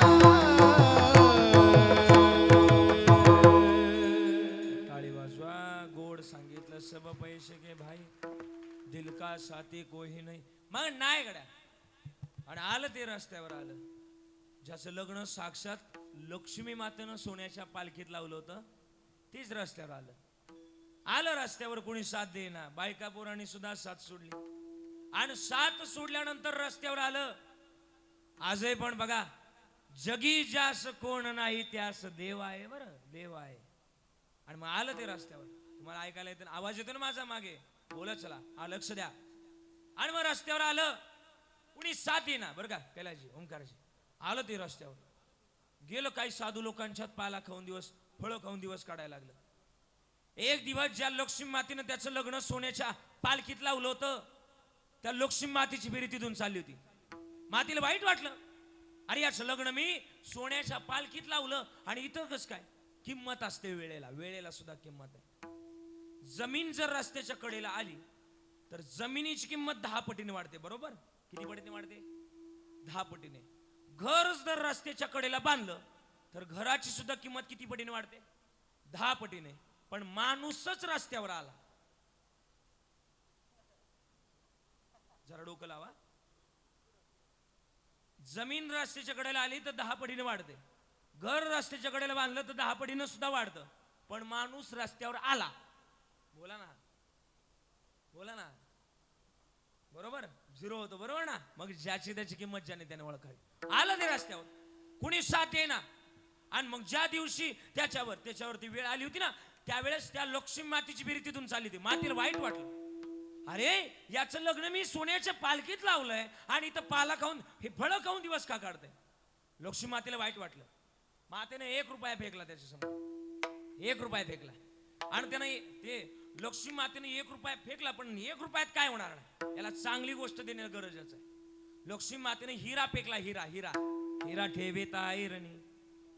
सब पैसे ताली वाजवा गोड सांगितलं सब पैसे के भाई दिल का साथी कोही नाही मग नाही गड्या आणि आलं ते रस्त्यावर आलं ज्याचं लग्न साक्षात लक्ष्मी मातेनं सोन्याच्या पालखीत लावलं होतं तीच रस्त्यावर आलं रस्त्यावर कोणी साथ देईना बायका पोरांनी सुद्धा साथ सोडली आणि साथ सोडल्यानंतर रस्त्यावर आलं आजही पण बघा जगी ज्यास कोण नाही त्यास देव आहे बरं देव आहे आणि मग आलं ते रस्त्यावर तुम्हाला ऐकायला येतं आवाज येतो ना माझा मागे बोलत चला लक्ष द्या आणि मग रस्त्यावर आलं कुणी साथ येईना बरं का कैलाजी ओंकारजी आलं ते रस्त्यावर गेलं काही साधू लोकांच्यात पाला खाऊन दिवस फळं खाऊन दिवस काढायला लागलं एक दिवस ज्या लक्ष्मी मातीनं त्याचं लग्न सोन्याच्या पालखीत लावलं होतं त्या लक्ष्मी मातीची फेरी तिथून चालली होती मातीला वाईट वाटलं अरे याचं लग्न मी सोन्याच्या पालखीत लावलं आणि इथं कसं काय किंमत असते वेळेला सुद्धा किंमत आहे जमीन जर रस्त्याच्या कडेला आली तर जमिनीची किंमत 10 पटीने वाढते बरोबर किती पटीने वाढते 10 पटीने घर जर रस्त्याच्या कडेला बांधलं तर घराची सुद्धा किंमत किती पटीने वाढते 10 पटीने पण माणूसच रस्त्यावर आला जरा डोकं लावा जमीन रस्त्याच्या कडेला आली तर 10 पटीने वाढते घर रस्त्याच्या कडेला बांधलं तर 10 पटीने सुद्धा वाढतं पण माणूस रस्त्यावर आला बोला ना बरोबर 0 होतो बरोबर ना मग ज्याची त्याची किंमत ज्याने त्याने ओळखावी आलं ते रस्त्यावर कुणी साथ येईना आणि मग ज्या दिवशी त्याच्यावरती वेळ आली होती ना त्यावेळेस त्या लक्ष्मी मातीची फेरी तिथून चालली होती मातीला वाईट वाटलं अरे याचं लग्न मी सोन्याच्या पालखीत लावलंय आणि इथं पाला खाऊन हे फळं खाऊन दिवस का काढते लक्ष्मी मातेला वाईट वाटलं मातेने 1 रुपया फेकला त्याच्या समोर 1 रुपया फेकला आणि त्याने ते लक्ष्मी मातेने 1 रुपया फेकला पण 1 रुपयात काय होणार नाही याला चांगली गोष्ट देणे गरजेचं आहे लक्ष्मी मातेने हिरा फेकला हिरा ठेवीत आईरणी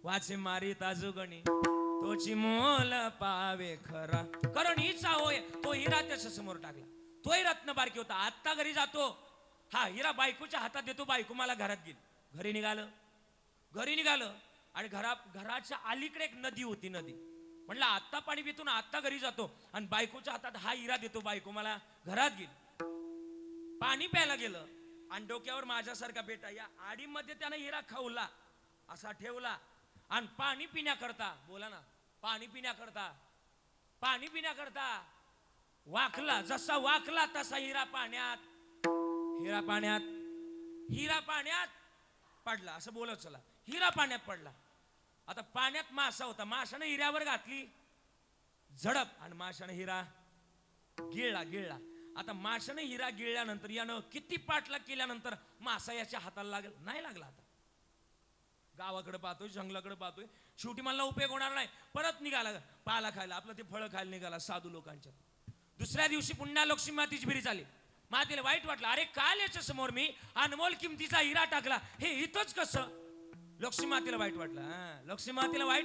वाचे मारीत आजुगणी तोची मोल पावे खरा कारण हीच होय तो हिरा त्याच्या समोर टाकला तोही रत्न बारकी होता आत्ता घरी जातो हा हिरा बायकोच्या हातात देतो बायको मला घरात गेली घरी निघालं आणि घराच्या अलीकडे एक नदी होती म्हणलं आत्ता पाणी पितो ना आत्ता घरी जातो आणि बायकोच्या हातात हा हिरा देतो बायको मला घरात गेली पाणी प्यायला गेलं आणि डोक्यावर माझ्यासारखा बेटा या आडीमध्ये त्यानं हिरा खाऊला असा ठेवला आणि पाणी पिण्याकरता, बोला ना, पाणी पिण्याकरता वाकला. जसा वाकला तसा हिरा पाण्यात पडला. असं बोलत चला, हिरा पाण्यात पडला. आता पाण्यात मासा होता, माशाने हिऱ्यावर घातली झडप आणि माशाने हिरा गिळला. आता माशाने हिरा गिळल्यानंतर यानं किती पाठलाग केल्यानंतर मासा याच्या हाताला लागेल? नाही लागला. आता गावाकडे पाहतोय, जंगलाकडे पाहतोय, शेवटी मला उपयोग होणार नाही, परत निघाला पाला खायला, आपलं ते फळं खायला निघाला साधू लोकांच्या. दुसऱ्या दिवशी पुन्हा लक्ष्मी मातीची बिरी झाली. मातेला वाईट वाटलं, अरे काल याच्या समोर मी अनमोल किमतीचा हिरा टाकला, हे इथंच कसं? लक्ष्मी मातेला वाईट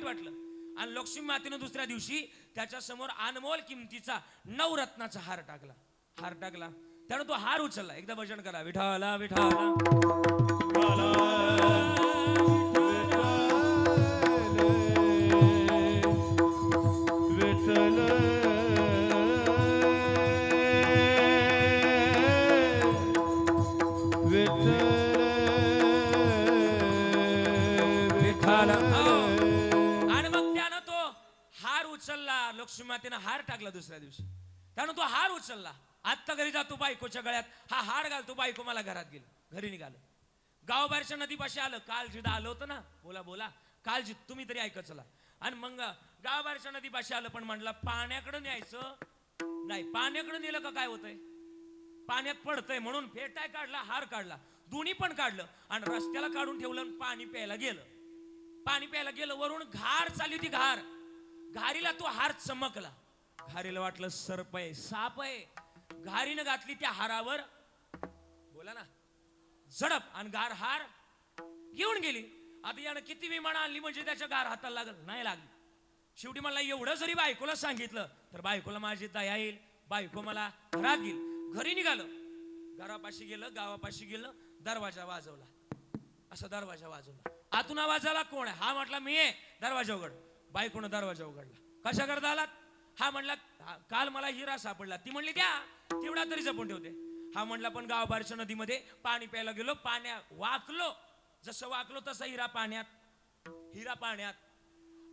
वाटलं. आणि लक्ष्मी मातेनं दुसऱ्या दिवशी त्याच्या समोर अनमोल किमतीचा नवरत्नाचा हार टाकला. त्यानं तो हार उचलला. एकदा भजन करा, विठाला विठाला आणि मग त्यानं तो हार उचलला. लक्ष्मी मातेनं हार टाकला दुसऱ्या दिवशी. त्यानं तो हार उचलला. आत्ता घरी जातो, बायकोच्या गळ्यात हा हार घालतो. बायको मला घरात गेली, घरी निघालं. गावाबाहेरच्या नदीपाशी आलं. काल जिथं आलं होतं ना, बोला काल जिथं, तुम्ही तरी ऐकत चला. आणि मग गावाबाहेरच्या नदीपाशी आलं, पण म्हणलं पाण्याकडे न्यायचं नाही. पाण्याकडे नेलं का काय होतंय? पाण्यात पडतंय. म्हणून फेटाय काढला, हार काढला, दोन्ही पण काढलं आणि रस्त्याला काढून ठेवलं आणि पाणी प्यायला गेलं. वरून घार चालली होती, घारीला तो हार चमकला. घारीला वाटलं सर्प आहे, साप आहे. घारीनं घातली त्या हारावर, बोला ना, झडप आणि गार हार घेऊन गेली. आता यानं किती विमानं आणली म्हणजे त्याच्या गार हाताला लागल? नाही लागली. शेवटी मला एवढं जरी बायकोला सांगितलं तर बायकोला माझी दया येईल, बायको मला घरात घेईल. घरी निघालं, घरापाशी गेलं, गावापाशी गेलं, दरवाजा वाजवला. असा दरवाजा वाजवला. आतून आवाज आला, कोण आहे? हा म्हटला मी आहे, दरवाजा उघड. बायकोनं दरवाजा उघडला. कशा करता आलात? हा म्हणला काल मला हिरा सापडला. ती म्हणली द्या, तेवढा तरी जपून ठेवते. हा म्हणला पण गावाबाहेरच्या नदीमध्ये पाणी प्यायला गेलो, पाण्यात वाकलो, जसं वाकलो तसा हिरा पाण्यात.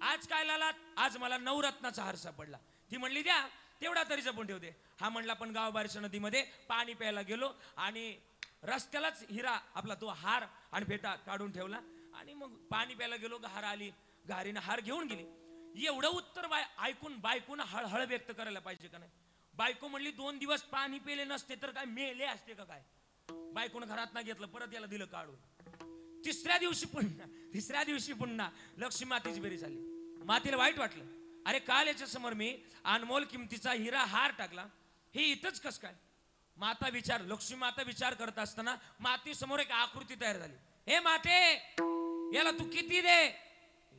आज काय लालात? आज मला नवरत्नाचा हार सापडला. ती म्हणली द्या, तेवढा तरी जपून ठेवते. हा म्हणला पण गावाबाहेरच्या नदीमध्ये पाणी प्यायला गेलो आणि रस्त्यालाच हिरा आपला तो हार आणि फेटा काढून ठेवला आणि मग पाणी प्यायला गेलो, घार आली, घारीनं हार घेऊन गेली. एवढं उत्तर ऐकून बायकोनं हळहळ व्यक्त करायला पाहिजे का नाही? बायको म्हणली 2 दिवस पाणी पेले नसते तर काय मेले असते का काय? बायकोनं घरात ना घेतलं, परत याला दिलं काढून. तिसऱ्या दिवशी पुन्हा लक्ष्मी मातेची बेरी झाली. मातेला वाईट वाटलं, अरे काल याच्या समोर मी अनमोल किमतीचा हिरा हार टाकला, हे इथंच कस काय? लक्ष्मी माता विचार करत असताना माते समोर एक आकृती तयार झाली. हे माते, याला तू किती दे,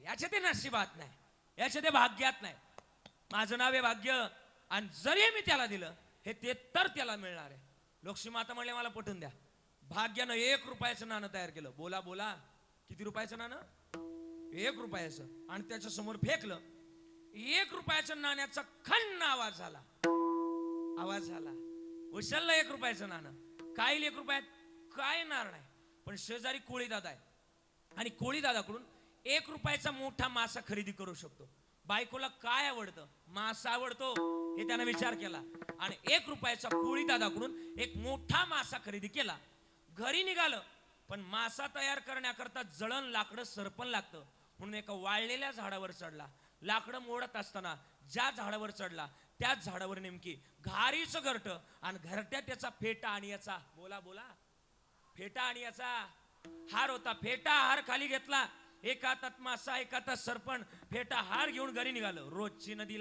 याच्या ते नशिबात नाही, याच्या ते भाग्यात नाही. माझं नाव आहे भाग्य, आणि जरी मी त्याला दिलं हे ते तर त्याला मिळणार आहे. लक्ष्मी माता म्हणले मला पटवून द्या. भाग्यानं 1 रुपयाचं नाणं तयार केलं. बोला किती रुपयाचं नाणं? 1 रुपयाचं. आणि त्याच्या समोर फेकलं. 1 रुपयाच्या नाण्याचा खन्न आवाज झाला. उचललं 1 रुपयाचं नाणं. काय 1 रुपयात? काय येणार नाही. पण शेजारी कोळी दादा आहे आणि कोळी दादाकडून 1 रुपयाचा मोठा मासा खरेदी करू शकतो. बायकोला काय आवडतं? मासा आवडतो, हे त्यानं विचार केला आणि 1 रुपयाचा कोळी दादाकडून एक मोठा मासा खरेदी केला. घरी निघालं, पण मासा तयार करण्याकरता जळण लाकडं सरपण लागतं म्हणून एका वाळलेल्या झाडावर चढला. लाकडं मोडत असताना ज्या झाडावर चढला त्याच झाडावर नेमकी घारीचं घरट आणि घरट्यात त्याचा फेटा आणि याचा फेटा आणि याचा हार होता. फेटा हार खाली घेतला, एका हातात मासा, एका हातात सरपण, फेटा हार घेऊन घरी निघालं. रोजची नदी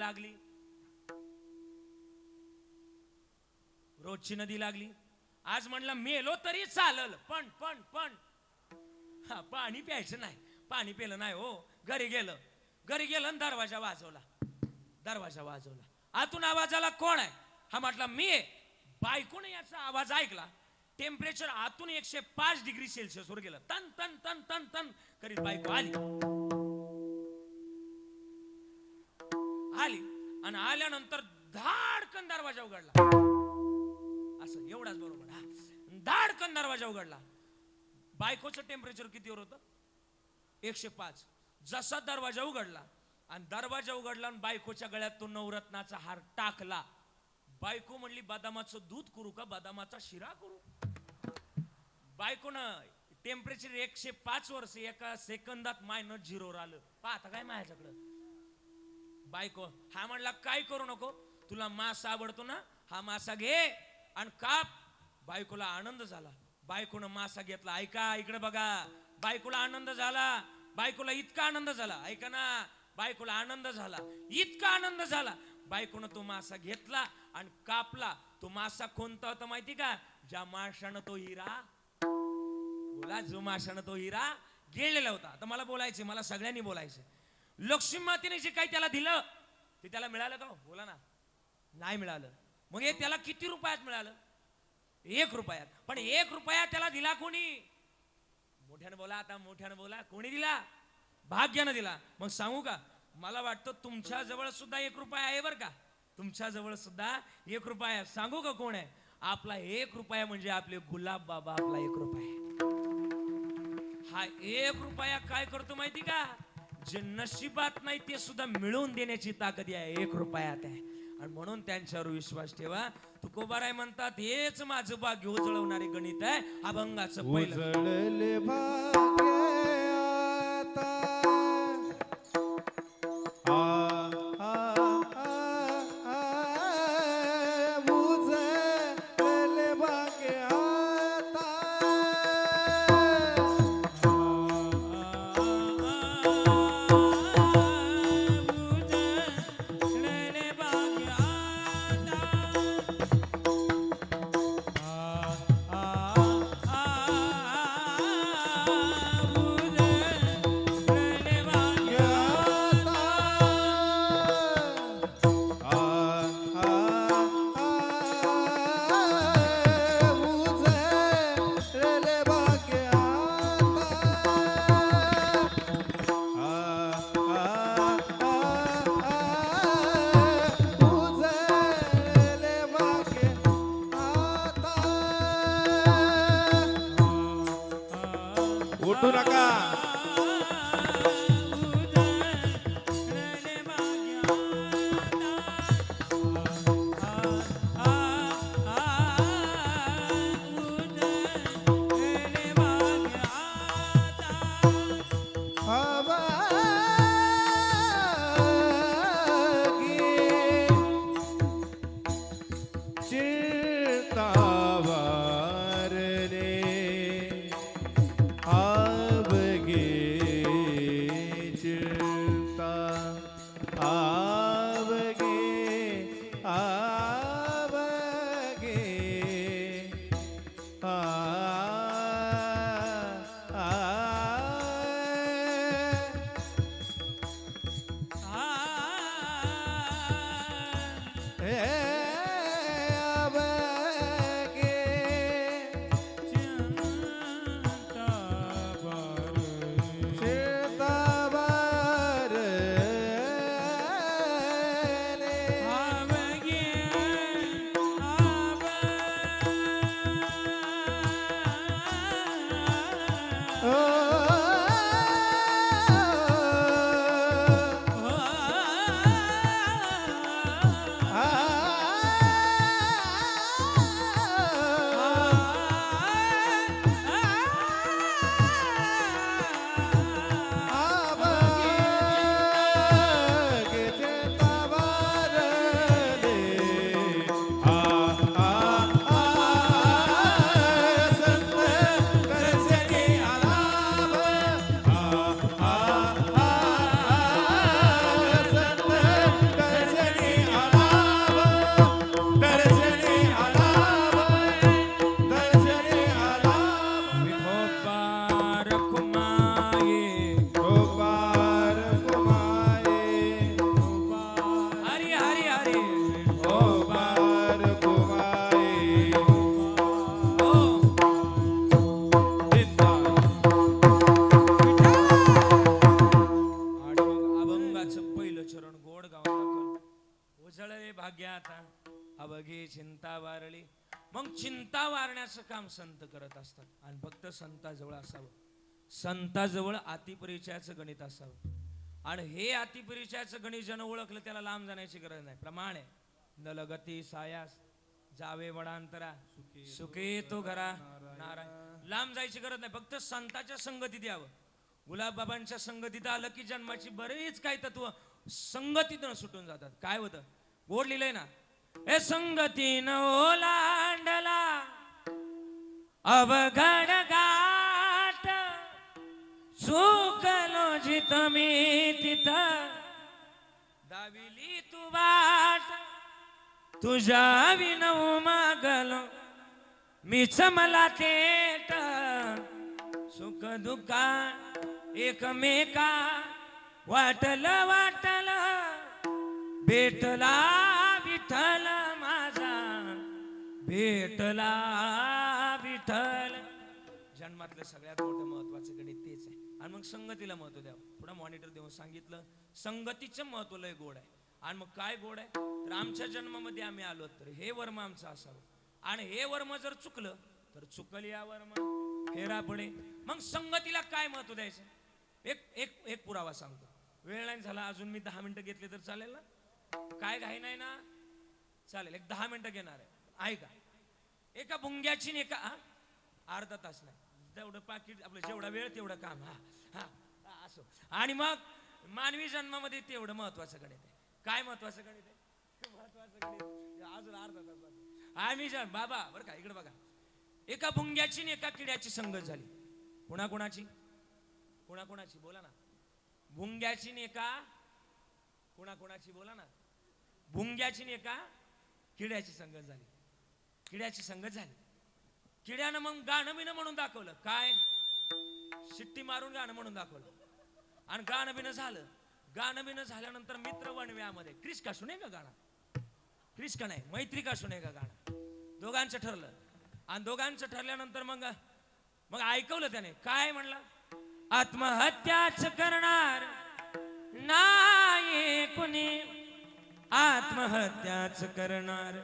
लागली. आज म्हणलं मेलो तरी चालल, पण पाणी प्यायचं नाही. पाणी पिलं नाही हो. घरी गेलं आणि दरवाजा वाजवला. आतून आवाज आला, कोण आहे? हा म्हटला मी आहे. बायकोने याचा आवाज ऐकला. टेम्परेचर आतून 105 डिग्री सेल्सिअस वर गेलं. तन तन तन तन तन करीत बायको आली आणि आल्यानंतर धाडकन दरवाजा उघडला. असं एवढाच बरोबर, धाडकन दरवाजा उघडला. बायकोचं टेम्परेचर कितीवर होतं? 105. जसा दरवाजा उघडला आणि दरवाजा उघडला आणि बायकोच्या गळ्यात तो नवरत्नाचा हार टाकला. बायको म्हणली बदामाचं दूध करू का बदामाचा शिरा करू. बायकोनं टेम्परेचर 105 वर्ष एका सेकंदात -0 आलं. पाहता काय माझ्याकडं. बायको हा म्हणला काय करू नको, तुला मासा आवडतो ना, हा मासा घे आणि काप. बायकोला आनंद झाला. बायकोनं मासा घेतला. ऐका इकडे बघा, बायकोला आनंद झाला. बायकोला इतका आनंद झाला, ऐका ना, बायकोला आनंद झाला, इतका आनंद झाला. बायकोनं तो मासा घेतला आणि कापला. तो मासा कोणता होता माहिती का? ज्या माशानं तो हिरा, बोला, जो माशानं तो हिरा गिळलेला होता. आता मला बोलायचे, मला सगळ्यांनी बोलायचे. लक्ष्मी मातेने जे काही त्याला दिलं ते त्याला मिळालं का? बोला ना. नाही मिळालं. मग हे त्याला किती रुपयात मिळालं? 1 रुपयात. पण 1 रुपया त्याला दिला कोणी? मोठ्यानं बोला, आता मोठ्यानं बोला. कोणी दिला? भाग्यानं दिला. मग सांगू का, मला वाटतं तुमच्या जवळ सुद्धा 1 रुपया आहे बरं का. तुमच्या जवळ सुद्धा 1 रुपया. सांगू का कोण आहे? आपला 1 रुपया म्हणजे आपले गुलाब बाबा. आपला 1 रुपया. हा 1 रुपया काय करतो माहिती का? जे नशिबात नाही ते सुद्धा मिळवून देण्याची ताकद आहे 1 रुपयात आहे. आणि म्हणून त्यांच्यावर विश्वास ठेवा. तुकोबाराय म्हणतात, हेच माझं भाग्य उजळवणारे गणित आहे. अभंगाचं पहिलं. उजळले भाग्य आता. उजळले भाग्य आता. उठू नका. अवघी चिंता वारली. मग चिंता वारण्याचं काम संत करत असतात आणि फक्त संताजवळ असावं. संताजवळ अतिपरिचयाचं गणित असावं. आणि हे अतिपरिचयाचं गणित ज्यानं ओळखलं त्याला लांब जाण्याची गरज नाही. प्रमाण आहे, न लगती सायास जावे वडांतरा सुखे तो घरा नारायण. लांब जायची गरज नाही, फक्त संताच्या संगतीत यावं. गुलाबबाबांच्या संगतीत आलं की जन्माची बरेच काही तत्व संगतीतून सुटून जातात. काय होतं, गोड लिहिलंय ना, हे संगतीनं ओलांडला अवघड गाठ, चुकलो जित मी तिथं दाविली तू वाट, तुझ्या विनव मागलो मीच मला थेट, सुख दुःखा एकमेका वाटल वाटल, भेटला विठ्ठल माझा, भेटला विठ्ठल. जन्मातलं सगळ्यात मोठं महत्वाचं गणित तेच आहे. आणि मग संगतीला महत्व द्यावं. थोडा मॉनिटर देऊन सांगितलं संगतीचं महत्व लय गोड आहे. आणि मग काय गोड आहे, तर आमच्या जन्मामध्ये आम्ही आलो तर हे वर्म आमचं असावं. आणि हे वर्म जर चुकलं तर चुकल या वर्म फेरा पडे. मग संगतीला काय महत्व द्यायचं, एक एक एक पुरावा सांगतो. वेळ नाही झाला अजून, मी 10 मिनिटं घेतले तर चालेल ना? काय घाई नाही ना? चालेल, एक 10 मिनिटं घेणार आहे. ऐका, एका भुंग्याची आणि एका अर्धा तास नाही, तेवढं पाकिट आपलं, जेवढा वेळ तेवढं काम. हा हा असो. आणि मग मानवी जन्मामध्ये तेवढं महत्वाचं गणित आहे. काय महत्वाचं गणित आहे? महत्वाचं गणित अजून अर्धा तास आम्ही बाबा बरं का, इकडे बघा. एका भुंग्याची आणि एका किड्याची संगत झाली. कुणाकुणाची? कुणाकुणाची बोला ना. भुंग्याची आणि एका कुणाकुणाची बोला ना. भुंग्याची आणि एका किड्याची संगत झाली. किड्याची संगत झाली. किड्यानं मग गाणं बिणं म्हणून दाखवलं. काय? शिट्टी मारून गाणं म्हणून दाखवलं. आणि गाणं बिणं झालं. गाणं बिणं झाल्यानंतर मित्र वणव्यामध्ये क्रिश का सुने का गाणं, क्रिश का नाही, मैत्री का सुने का गाणं, दोघांचं ठरलं. आणि दोघांचं ठरल्यानंतर मग मग ऐकवलं त्याने. काय म्हणलं? आत्महत्याच करणार नाही कुणी, आत्महत्याच करणार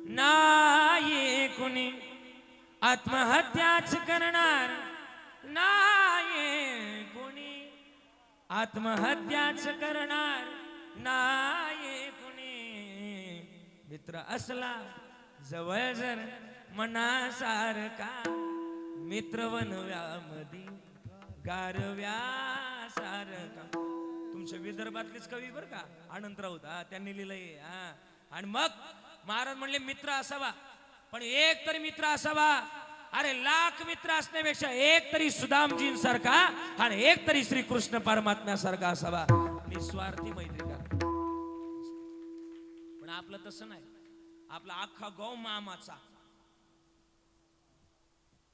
नाही कुणी, आत्महत्याच करणार नाही कुणी, आत्महत्याच करणार नाही कुणी. मित्र असला जवळ जर मनासारखा, मित्र वनव्यामध्ये गारव्या सारखा. तुमच्या विदर्भातलेच कवी बर का, अनंत राऊत, त्यांनी लिहिलंय. आणि मग महाराज म्हणले मित्र असावा, पण एक तरी मित्र असावा. अरे लाख मित्र असण्यापेक्षा एक तरी सुदामजींसारखा आणि एक तरी श्रीकृष्ण परमात्म्यासारखा असावा. निस्वार्थी मैत्री करा. पण आपलं तसं नाही. आपला अख्खा गौ मामाचा.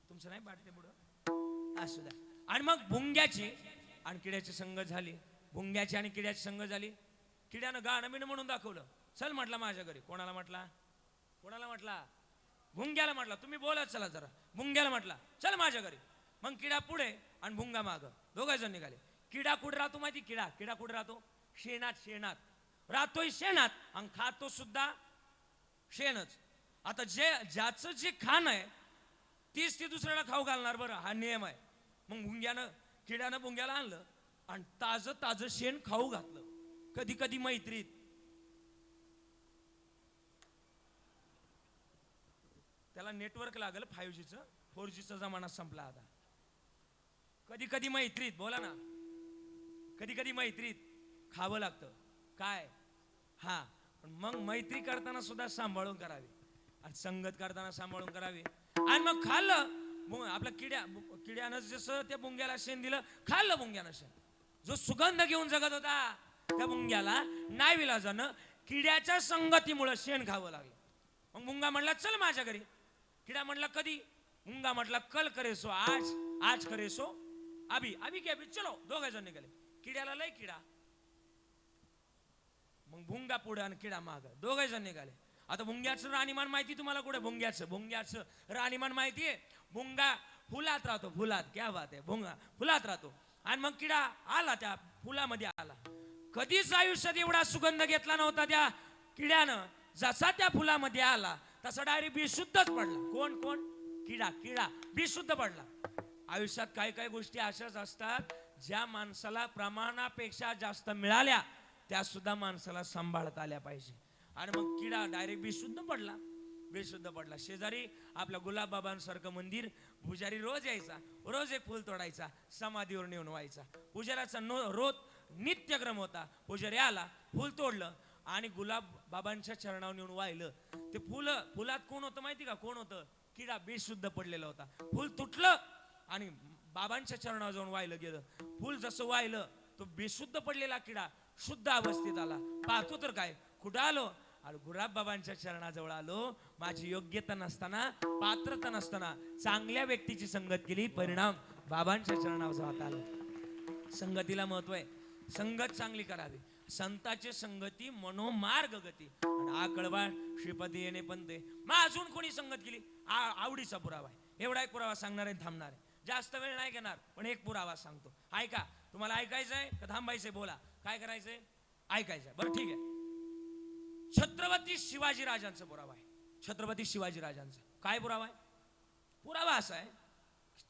तुमचं नाही पाठते पुढं असू द्या. आणि मग भुंग्याची आणि किड्याची संगत झाली. भुंग्याची आणि किड्याची संगत झाली. किड्यानं गाणं बिणं म्हणून दाखवलं. चल म्हटला माझ्या घरी. कोणाला म्हटला? कोणाला म्हटला? भुंग्याला म्हटला. तुम्ही बोलत चला जरा. भुंग्याला म्हटला चल माझ्या घरी. मग किडा पुढे आणि भुंगा माग. दोघं जण निघाले. किडा कुठे राहतो माहिती? किडा किडा कुठे राहतो? शेणात. शेणात राहतोय, शेणात, आणि खातो सुद्धा शेणच. आता ज्याचं जे खाण आहे तीच ती दुसऱ्याला खाऊ घालणार. बरं, हा नियम आहे. मग किड्यानं भुंग्याला आणलं आणि ताजं ताजं शेण खाऊ घातलं. कधी कधी मैत्रीत त्याला नेटवर्क लागल 5Gचं, 4Gचा जमाना संपला आता. कधी कधी मैत्रीत बोला ना, कधी कधी मैत्रीत खावं लागतं. काय? हा, पण मग मैत्री करताना सुद्धा सांभाळून करावी आणि संगत करताना सांभाळून करावी. आणि मग खाल्लं आपलं किड्यानं जसं त्या भुंग्याला शेण दिलं, खाल्लं भुंग्यानं शेण. जो सुगंध घेऊन जगत होता त्या भुंग्याला नाही विलाजानं किड्याच्या संगतीमुळे शेण खावं लागलं. मग भुंगा म्हणला चल माझ्या घरी. किडा म्हणला कधी? भुंगा म्हटला कल करे सो आज, आज करे सो अभी, अभी क्या अभी, चलो. दोघे जण निघाले. किड्याला लय किडा. मग भुंगा पुढे आणि किडा माग. दोघे जण निघाले. आता भुंग्याचं राणीमान माहिती तुम्हाला? कुठे भुंग्याचं राणीमान माहितीये? भुंगा फुलात राहतो. फुलात. क्या बात आहे. भुंगा फुलात राहतो. आणि मग किडा आला त्या फुलामध्ये आला. कधीच आयुष्यात एवढा सुगंध घेतला नव्हता त्या किड्यानं. जसा त्या फुलामध्ये आला तसा डायरेक्ट बेशुद्धच पडला. कोण? किडा. किडा बेशुद्ध पडला. आयुष्यात काही काही गोष्टी अशाच असतात ज्या माणसाला प्रमाणापेक्षा जास्त मिळाल्या त्या सुद्धा माणसाला सांभाळता आल्या पाहिजे. आणि मग किडा डायरेक्ट बेशुद्ध पडला. शेजारी आपल्या गुलाबबाबांसारखं मंदिर, पुजारी रोज यायचा, रोज एक फुल तोडायचा, समाधीवर नेऊन व्हायचा. पुजाऱ्याचा रोज नित्यक्रम होता. पुजारी आला, फुल तोडलं आणि गुलाब बाबांच्या चरणावर नेऊन वाहिलं. ते फुलात कोण होतं माहिती का? कोण होतं? किडा बेशुद्ध पडलेला होता. फुल तुटलं आणि बाबांच्या चरणावर जाऊन वाहिलं गेलं. फुल जसं वाहिलं तो बेशुद्ध पडलेला किडा शुद्ध अवस्थेत आला. पाहतो तर काय, कुठं आलो? आणि गुलाब बाबांच्या चरणाजवळ आलो. माझी योग्यता नसताना, पात्रता नसताना चांगल्या व्यक्तीची संगत केली, परिणाम बाबांच्या चरणावर जात आलो. संगतीला महत्व आहे. संगत चांगली करावी. संताचे संगती मनोमार्ग गती. आणि हा कळवा श्रीपती येणे पण ते मग अजून कोणी संगत केली आवडीचा पुरावा आहे. एवढा एक पुरावा सांगणार आहे, थांबणार आहे. जास्त वेळ नाही घेणार, पण एक पुरावा सांगतो. ऐका. तुम्हाला ऐकायचंय का थांबायचंय? बोला काय करायचंय? ऐकायचंय. बरं ठीक आहे. छत्रपती शिवाजी राजांचा पुरावा आहे. छत्रपती शिवाजी राजांचा काय पुरावा आहे? पुरावा असा आहे,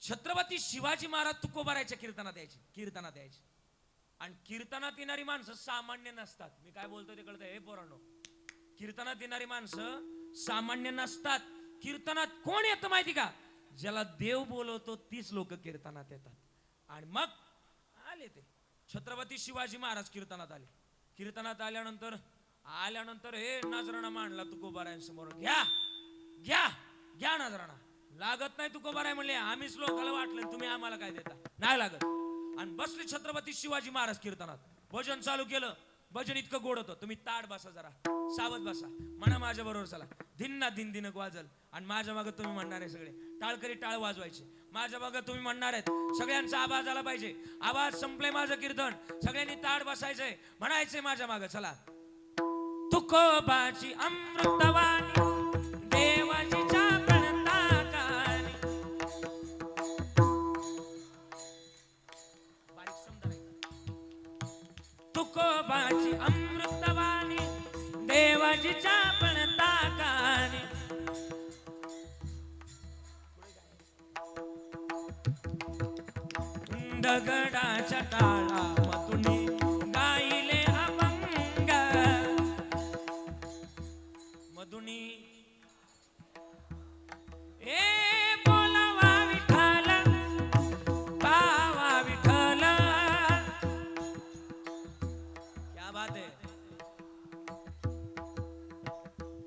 छत्रपती शिवाजी महाराज तुकोबारायच्या कीर्तनात यायचे. आणि कीर्तनात येणारी माणसं सामान्य नसतात. मी काय बोलतो ते कळतंय? हे पोरांनो, कीर्तनात येणारी माणसं सामान्य नसतात. कीर्तनात कोण येतं माहिती का? ज्याला देव बोलवतो तीच लोक कीर्तनात येतात. आणि मग आले ते छत्रपती शिवाजी महाराज कीर्तनात आले. कीर्तनात आल्यानंतर हे नजराणा मांडला तुकोबारायांसमोर. घ्या नजराणा. लागत नाही तुकोबाराय म्हणले. आम्हीच लोकांना वाटलं, तुम्ही आम्हाला काय देता? नाही लागत. आणि बसले छत्रपती शिवाजी महाराज कीर्तनात. भजन चालू केलं. भजन इतकं गोड होतं. तुम्ही ताड बसा, जरा सावध बसा, म्हणा माझ्या बरोबर चला. धिन्ना दिन दिनक वाजल. आणि माझ्या मागे तुम्ही म्हणणार आहे सगळे टाळकरी टाळ वाजवायचे. माझ्या मागे तुम्ही म्हणणार आहेत. सगळ्यांचा आवाज आला पाहिजे. आवाज संपले माझं कीर्तन. सगळ्यांनी ताड बसायचंय, म्हणायचंय माझ्या मागे चला. तुकोबाची अमृतवाणी देवाची चापणताकानी. बारीक समजा. तुकोबाची अमृतवाणी देवाची चापणताकानी. दगडाच्या टाळा मतुनी गाईले अभंग. मधुनी ए बोलावा विठ्ठल, पावा विठ्ठल. क्या बात है.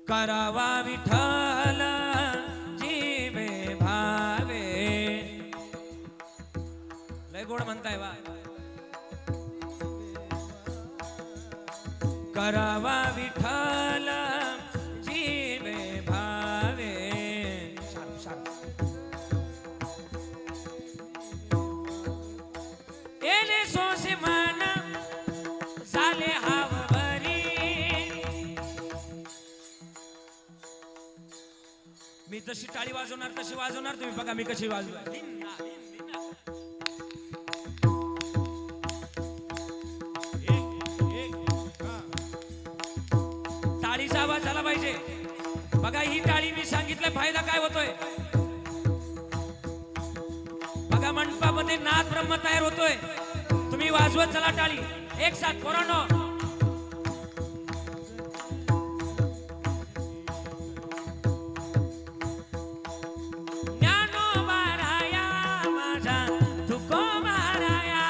करावा विठ्ठल जीवे भावे. लय गोड म्हणताय वा. करावा विठ्ठल जीवे भावे. एले सोसे मन झाले हाव भरी. मी जशी टाळी वाजवणार तशी वाजवणार. तुम्ही बघा मी कशी वाजवणार. टाळीचा आवाज झाला पाहिजे. बघा ही टाळी मी सांगितलं फायदा काय होतोय. बघा मंडपामध्ये नाद ब्रह्म तयार होतोय. तुम्ही वाजवत चला टाळी एक साथ पोरांनो. ज्ञानोबाराया माझा तुकोबाराया.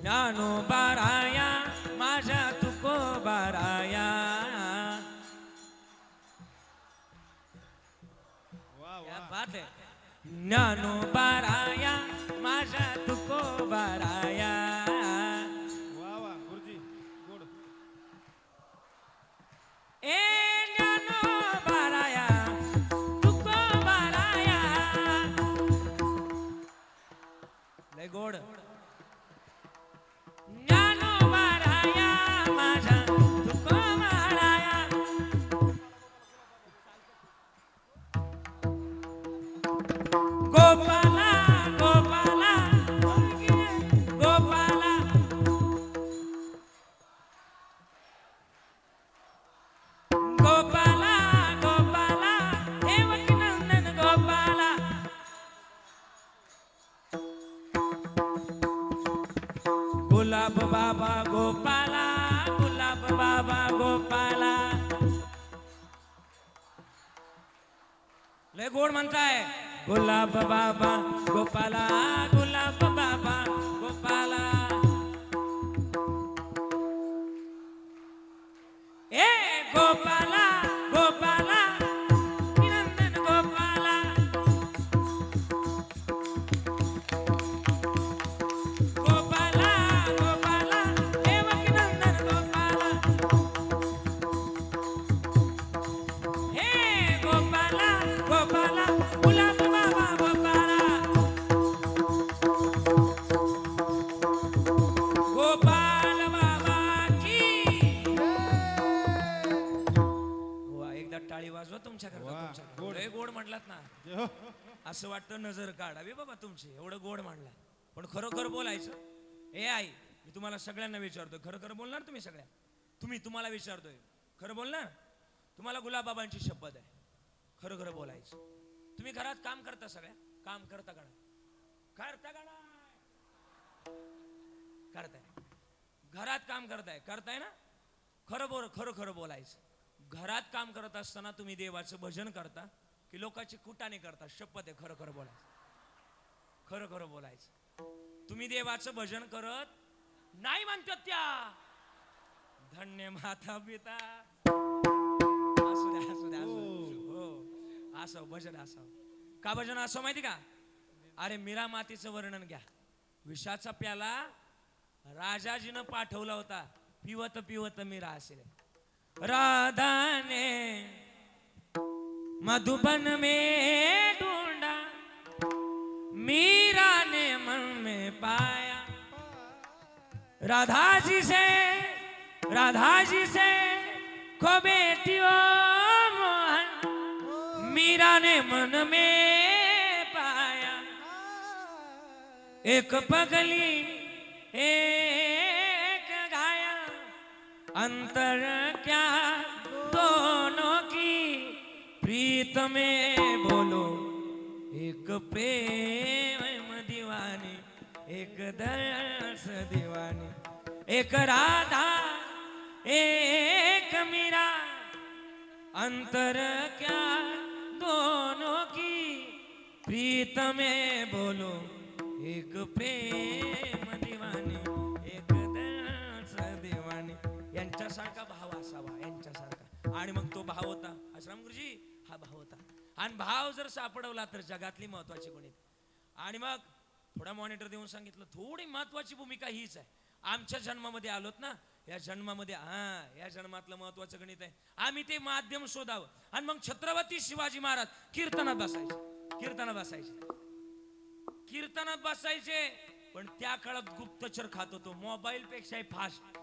ज्ञानोबाराया माझा तुकोबाराया. क्या बात है. ज्ञानोबाराया माझा तुकोबाराया. वा वा गुरुजी गोड. ए ज्ञानोबाराया तुकोबाराया. लय गोड. ज्ञानोबाराया माझा तुकोबाराया. गोपाला गोपाला गोपाला. गोपाला गोपाला गुलाब बाबा गोपाला, गुलाब बाबा गोपाला. लय गोड म्हणताय. गुलाब बाबा गोपाला, गुलाब बाबा गोपाला. ए गोपाला गोपाला नंदन गोपाला. गोपाला गोपाला देवकी नंदन गोपाला. हे गोपाला गोपाला गुलाब बाबा गोपाला. गोपाल बाबा की. वा, एकदा टाळी वाजवा तुमच्याकरता. वा, तुमच्याकरता गोड. लय गोड म्हटलात ना. जय हो. असं वाटतं नजर काढावी बाबा तुमची, एवढं गोड म्हणला. पण खरोखर बोलायचं. ए आई, मी तुम्हाला सगळ्यांना विचारतोय, खरं खरं बोलणार तुम्ही सगळ्या? तुम्हाला विचारतोय, खरं बोलणार? तुम्हाला गुलाबबाबांची शपथ आहे, खरं खरं बोलायचं. तुम्ही घरात काम करता, सगळ्या काम करता का? करता का? करताय. घरात काम करताय ना? खरं खरं बोलायचं. घरात काम करत असताना तुम्ही देवाचं भजन करता की लोकांची कुटाने करता? शपथ आहे, खरं खरं बोलायचं. खरं खरं बोलायचं. तुम्ही देवाचं भजन करत नाही म्हणतात त्या. धन्य माता पिता. असू द्या. हो, असं भजन असावं. का भजन असं माहिती का? अरे मीरा मातीचं वर्णन घ्या. विषाचा प्याला राजाजीनं पाठवला होता. पिवत पिवत मीरा असेल. राधा ने मधुबन में ढूंढा, मीरा ने मन में पाया. राधा जी से खो बेटी ओ मोहन, मीरा ने मन में पाया. एक पगली एक घाया, अंतर क्या दोनों की प्रीत में बोलो. एक प्रेम दीवानी, एक दर्श दीवानी. एक राधा एक मीरा, अंतर क्या दोनों की प्रीत में बोलो. एक प्रेम दीवानी, एक दर्श दीवानी. यांच्यासारखा भाव असावा, यांच्यासारखा. आणि मग तो भाव होता आश्रम गुरुजी, हा भाव होता. आणि भाव जर सापडवला तर जगातली महत्वाची गणित. आणि मग थोडा मॉनिटर देऊन सांगितलं, थोडी महत्वाची भूमिका हीच आहे. आमच्या जन्मामध्ये आलोत ना, या जन्मामध्ये या जन्मातलं महत्वाचं गणित आहे. आम्ही ते माध्यम शोधावं. आणि मग छत्रपती शिवाजी महाराज कीर्तनात बसायचे. पण त्या काळात गुप्तचर खात होतो. मोबाईल पेक्षाही फास्ट,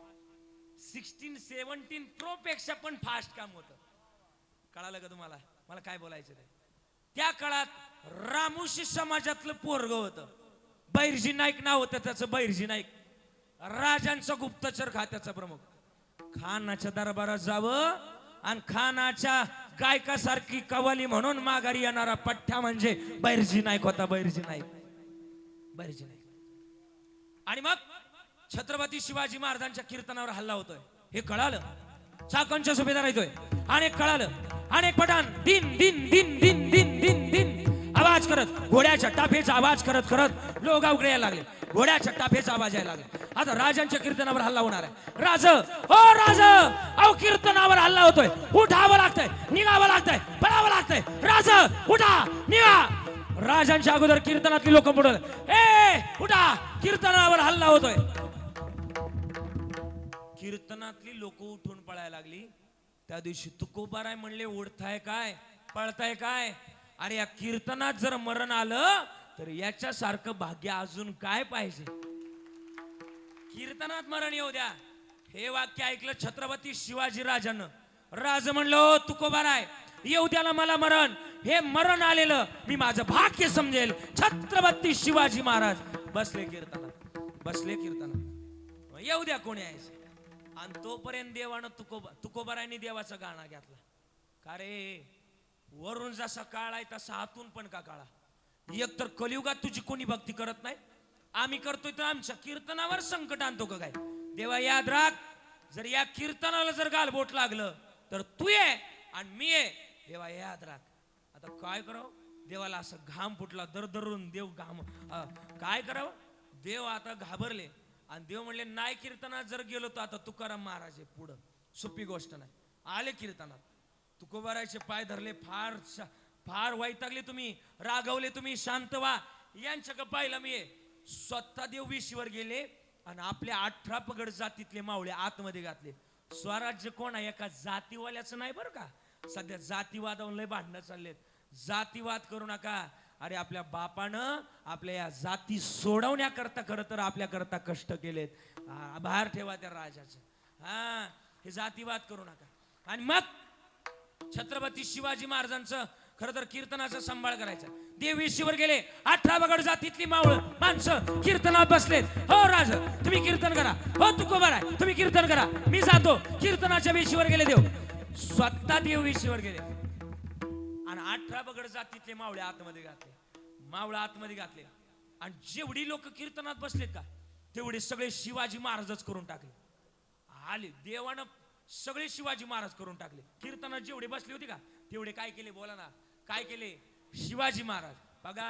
16-17 प्रो पेक्षा पण फास्ट काम होतं. कळालं का तुम्हाला मला काय बोलायचं ते? त्या काळात रामोशी समाजातलं पोरग होतं. बैरजी नाईक नाव होतं त्याचं. बैरजी नाईक राजांचा गुप्तचर खात्याचा प्रमुख. खानाच्या दरबारात जावं आणि खानाच्या गायकासारखी कवाली म्हणून माघारी येणारा पठ्ठा म्हणजे बैरजी नाईक होता. बैरजी नाईक. आणि मग छत्रपती शिवाजी महाराजांच्या कीर्तनावर हल्ला होतोय हे कळालं. चाकणच्या सुभेदार येतोय आणि कळालं. अनेक पठाण दिन दिन दिन दिन दिन दिन दिन आवाज करत, घोड्याच्या टाफेचा आवाज करत करत लोक उकडे यायला लागले. घोड्याच्या टाफेचा आवाज यायला लागला. आता राजांच्या कीर्तनावर हल्ला होणार आहे. राज अहो कीर्तनावर हल्ला होतोय, उठावं लागतंय, निघावं लागतंय, पळावं लागतंय. राज उठा, निघा. राजांच्या अगोदर कीर्तनातली लोक पुढे, उठा, कीर्तनावर हल्ला होतोय. कीर्तनातली लोक उठून पळायला लागली. त्या दिवशी तुकोबाराय म्हणले, ओढताय काय, पळताय काय? अरे या कीर्तनात जर मरण आलं तर याच्यासारखं भाग्य अजून काय पाहिजे? कीर्तनात मरण येऊ द्या. हे वाक्य ऐकलं छत्रपती शिवाजी राजानं. राज म्हणलं, तुकोबाराय येऊ द्याला मला मरण. हे मरण आलेलं मी माझं भाग्य समजेल. छत्रपती शिवाजी महाराज बसले कीर्तनात. येऊ द्या कोणी यायचं. आणि तोपर्यंत देवानं तुकोबारायनी देवाचा गाणं घेतला. का रे, वरून जसा काळ आहे तसा आतून पण का काळा. एक तर कलियुगात तुझी कोणी भक्ती करत नाही, आम्ही करतोय तर आमच्या कीर्तनावर संकट आणतो का काय? देवा याद राख, जर या कीर्तनाला जर गालबोट लागलं तर तू ये आणि मी ये. देवा याद राख. आता काय करावं? देवाला असं घाम फुटला दरदरून. देव काय करावं? देव आता घाबरले आणि देव म्हणले नाही कीर्तनात जर गेलो तर आता तुकाराम महाराज आहे पुढं. सोपी गोष्ट नाही. आले कीर्तनात, तुकोबारायचे पाय धरले. फार वैतागले तुम्ही, रागवले तुम्ही, शांत व्हा. यांच्या पाहिलं मी स्वतः देव विशीवर गेले आणि आपल्या 18 पगड जातीतले मावळे आतमध्ये घातले. स्वराज्य कोण आहे? एका जातीवाल्याचं नाही बरं का. सध्या जातीवादावर लय भांडणं चाललेत. जातीवाद करू नका. अरे आपल्या बापानं आपल्या या जाती सोडवण्याकरता खरं तर आपल्याकरता कष्ट केलेत. आभार ठेवा त्या राजाचं. हे जातीवाद करू नका. आणि मग छत्रपती शिवाजी महाराजांचं खरं तर कीर्तनाचा सांभाळ करायचा. देव वेशीवर गेले. 18 बगड जातीतली माणसं कीर्तनात बसलेत. हो राज तुम्ही कीर्तन करा. हो तुकोबार आहे तुम्ही कीर्तन करा. मी जातो. कीर्तनाच्या वेशीवर गेले देव. स्वतः देव वेशीवर गेले आणि 18 बगड जातीतले मावळे आतमध्ये घातले. मावळे आतमध्ये घातले आणि जेवढी लोक कीर्तनात बसलेत का तेवढे सगळे शिवाजी महाराजच करून टाकले. आले देवानं सगळे शिवाजी महाराज करून टाकले. कीर्तनात जेवढे बसले होते का तेवढे काय केले? बोला ना. काय केले? शिवाजी महाराज. बघा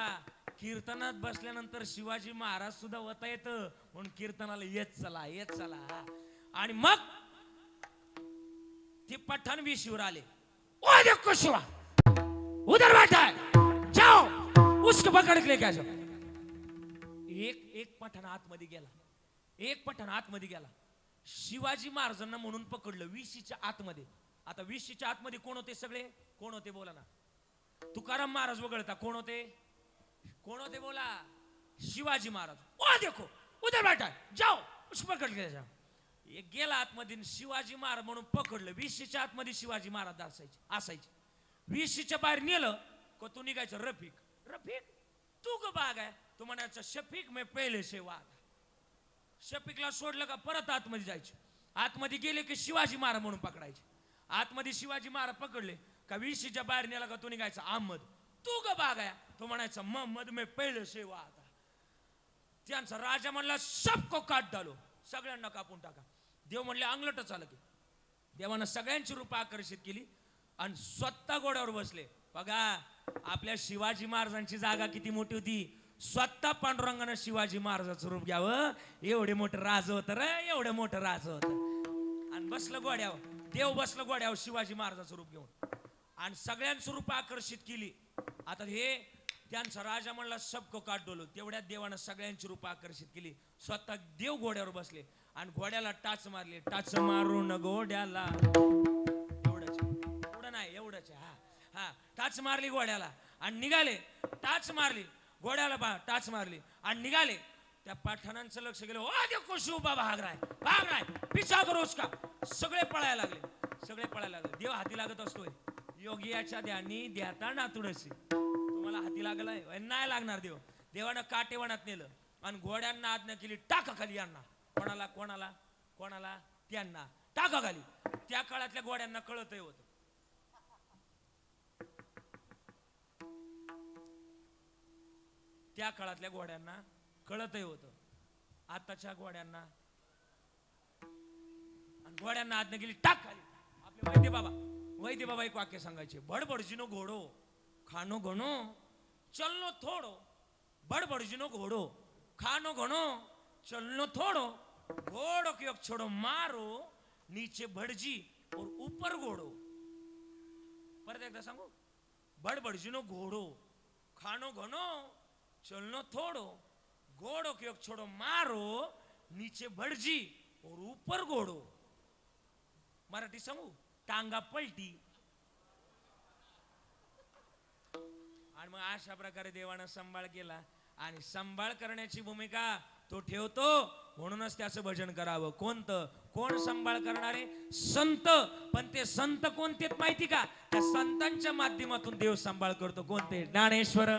कीर्तनात बसल्यानंतर शिवाजी महाराज सुद्धा होता येतं म्हणून कीर्तनाला येत चला येत चला. आणि मग ते पठाण वेशीवर आले. ओ देखो शिवा उधर बैठा है जाओ उसको पकड़ के लेके आ जाओ. एक पठाण आतमध्ये गेला. एक पठाण आतमध्ये गेला. शिवाजी महाराजांना म्हणून पकडलं वेशीच्या आतमध्ये. आता वेशीच्या आतमध्ये कोण होते? सगळे कोण होते? बोला ना. तुकाराम महाराज वगळता कोण होते? कोण होते? बोला. शिवाजी महाराज. ओ देखो उधर बैठा है जाओ उसको पकड़ के जाओ. एक गेला आतमध्ये. शिवाजी महाराज म्हणून पकडलं. वेशीच्या आतमध्ये शिवाजी महाराज असायचे. वेशीच्या बाहेर नेलं का तू निघायचं रफिक. रफिक तू ग बाग आहे. तू म्हणायचं शफिक मैं पहिले से वाद. शफिकला सोडलं का परत आतमध्ये जायचे. आतमध्ये गेले की शिवाजी महाराज म्हणून पकडायचे. आतमध्ये शिवाजी महाराज पकडले का वेशीच्या बाहेर नेला का तू निघायचा अहमद. तू ग बाग आहे. तो म्हणायचा मोहम्मद मैं पहिले से वाद. त्यांचा राजा म्हणला सबको काट डालो. सगळ्यांना कापून टाका. देव म्हणले अंगलटच आलं की. देवानं सगळ्यांची रूप आकर्षित केली आणि स्वतः घोड्यावर बसले. बघा आपल्या शिवाजी महाराजांची जागा किती मोठी होती. स्वतः पांडुरंगानं शिवाजी महाराजाचं रूप घ्यावं. एवढे मोठं राज होतं रे. एवढं मोठं राज होतं. आणि बसलं घोड्यावर. देव बसलं घोड्यावर शिवाजी महाराजाचं रूप घेऊन आणि सगळ्यांचं रूप आकर्षित केली. आता हे त्यांचा राजा म्हणला सबको काट डोलो. तेवढ्यात देवानं सगळ्यांची रूप आकर्षित केली. स्वतः देव घोड्यावर बसले आणि घोड्याला टाच मारले. टाच मारून घोड्याला एवढंच हा हा टाच मारली घोड्याला आणि निघाले. टाच मारली घोड्याला टाच मारली आणि निघाले. त्या पठाणांचं लक्ष गेलं. ओ देखो शिवबा भाग राय पिछा करो उसका. सगळे पळायला लागले. सगळे पळायला लागले. देव हाती लागत असतोय. योगियाच्या ध्यानी द्याता नातुडशी. तुम्हाला हाती लागलाय नाही लागणार. देवानं काटेवनात नेलं आणि घोड्यांना आज्ञा केली टाका खाली यांना. कोणाला कोणाला कोणाला? त्यांना टाका खाली. त्या काळातल्या घोड्यांना कळतही होतं. त्या काळातल्या घोड्यांना कळतही होतं. आताच्या घोड्यांना घोड्यांना आज्ञा केली टाक खाली. आपले वैद्य बाबा एक वाक्य सांगायचे. बडबडजीनो घोडो खानो घणो चलनो थोडो. बडबडजीनो घोडो खानो घणो चलनो थोडो. घोड़ो की एक छोड़ो मारो नीचे भड़जी और ऊपर घोड़ो. परत एकदा सांगू. बडबडजीनो घोडो खानो घणो चलनो थोडो. घोड़ो की एक छोड़ो मारो नीचे भड़जी और ऊपर घोड़ो. मराठी सांगू. टांगा पलटी. आणि मग अशा प्रकारे देवानं सांभाळ केला आणि सांभाळ करण्याची भूमिका तो ठेवतो म्हणूनच त्याचं भजन करावं. कोण सांभाळ करणारे? संत. पण ते संत कोणते माहिती का? त्या संतांच्या माध्यमातून देव सांभाळ करतो. कोणते? ज्ञानेश्वर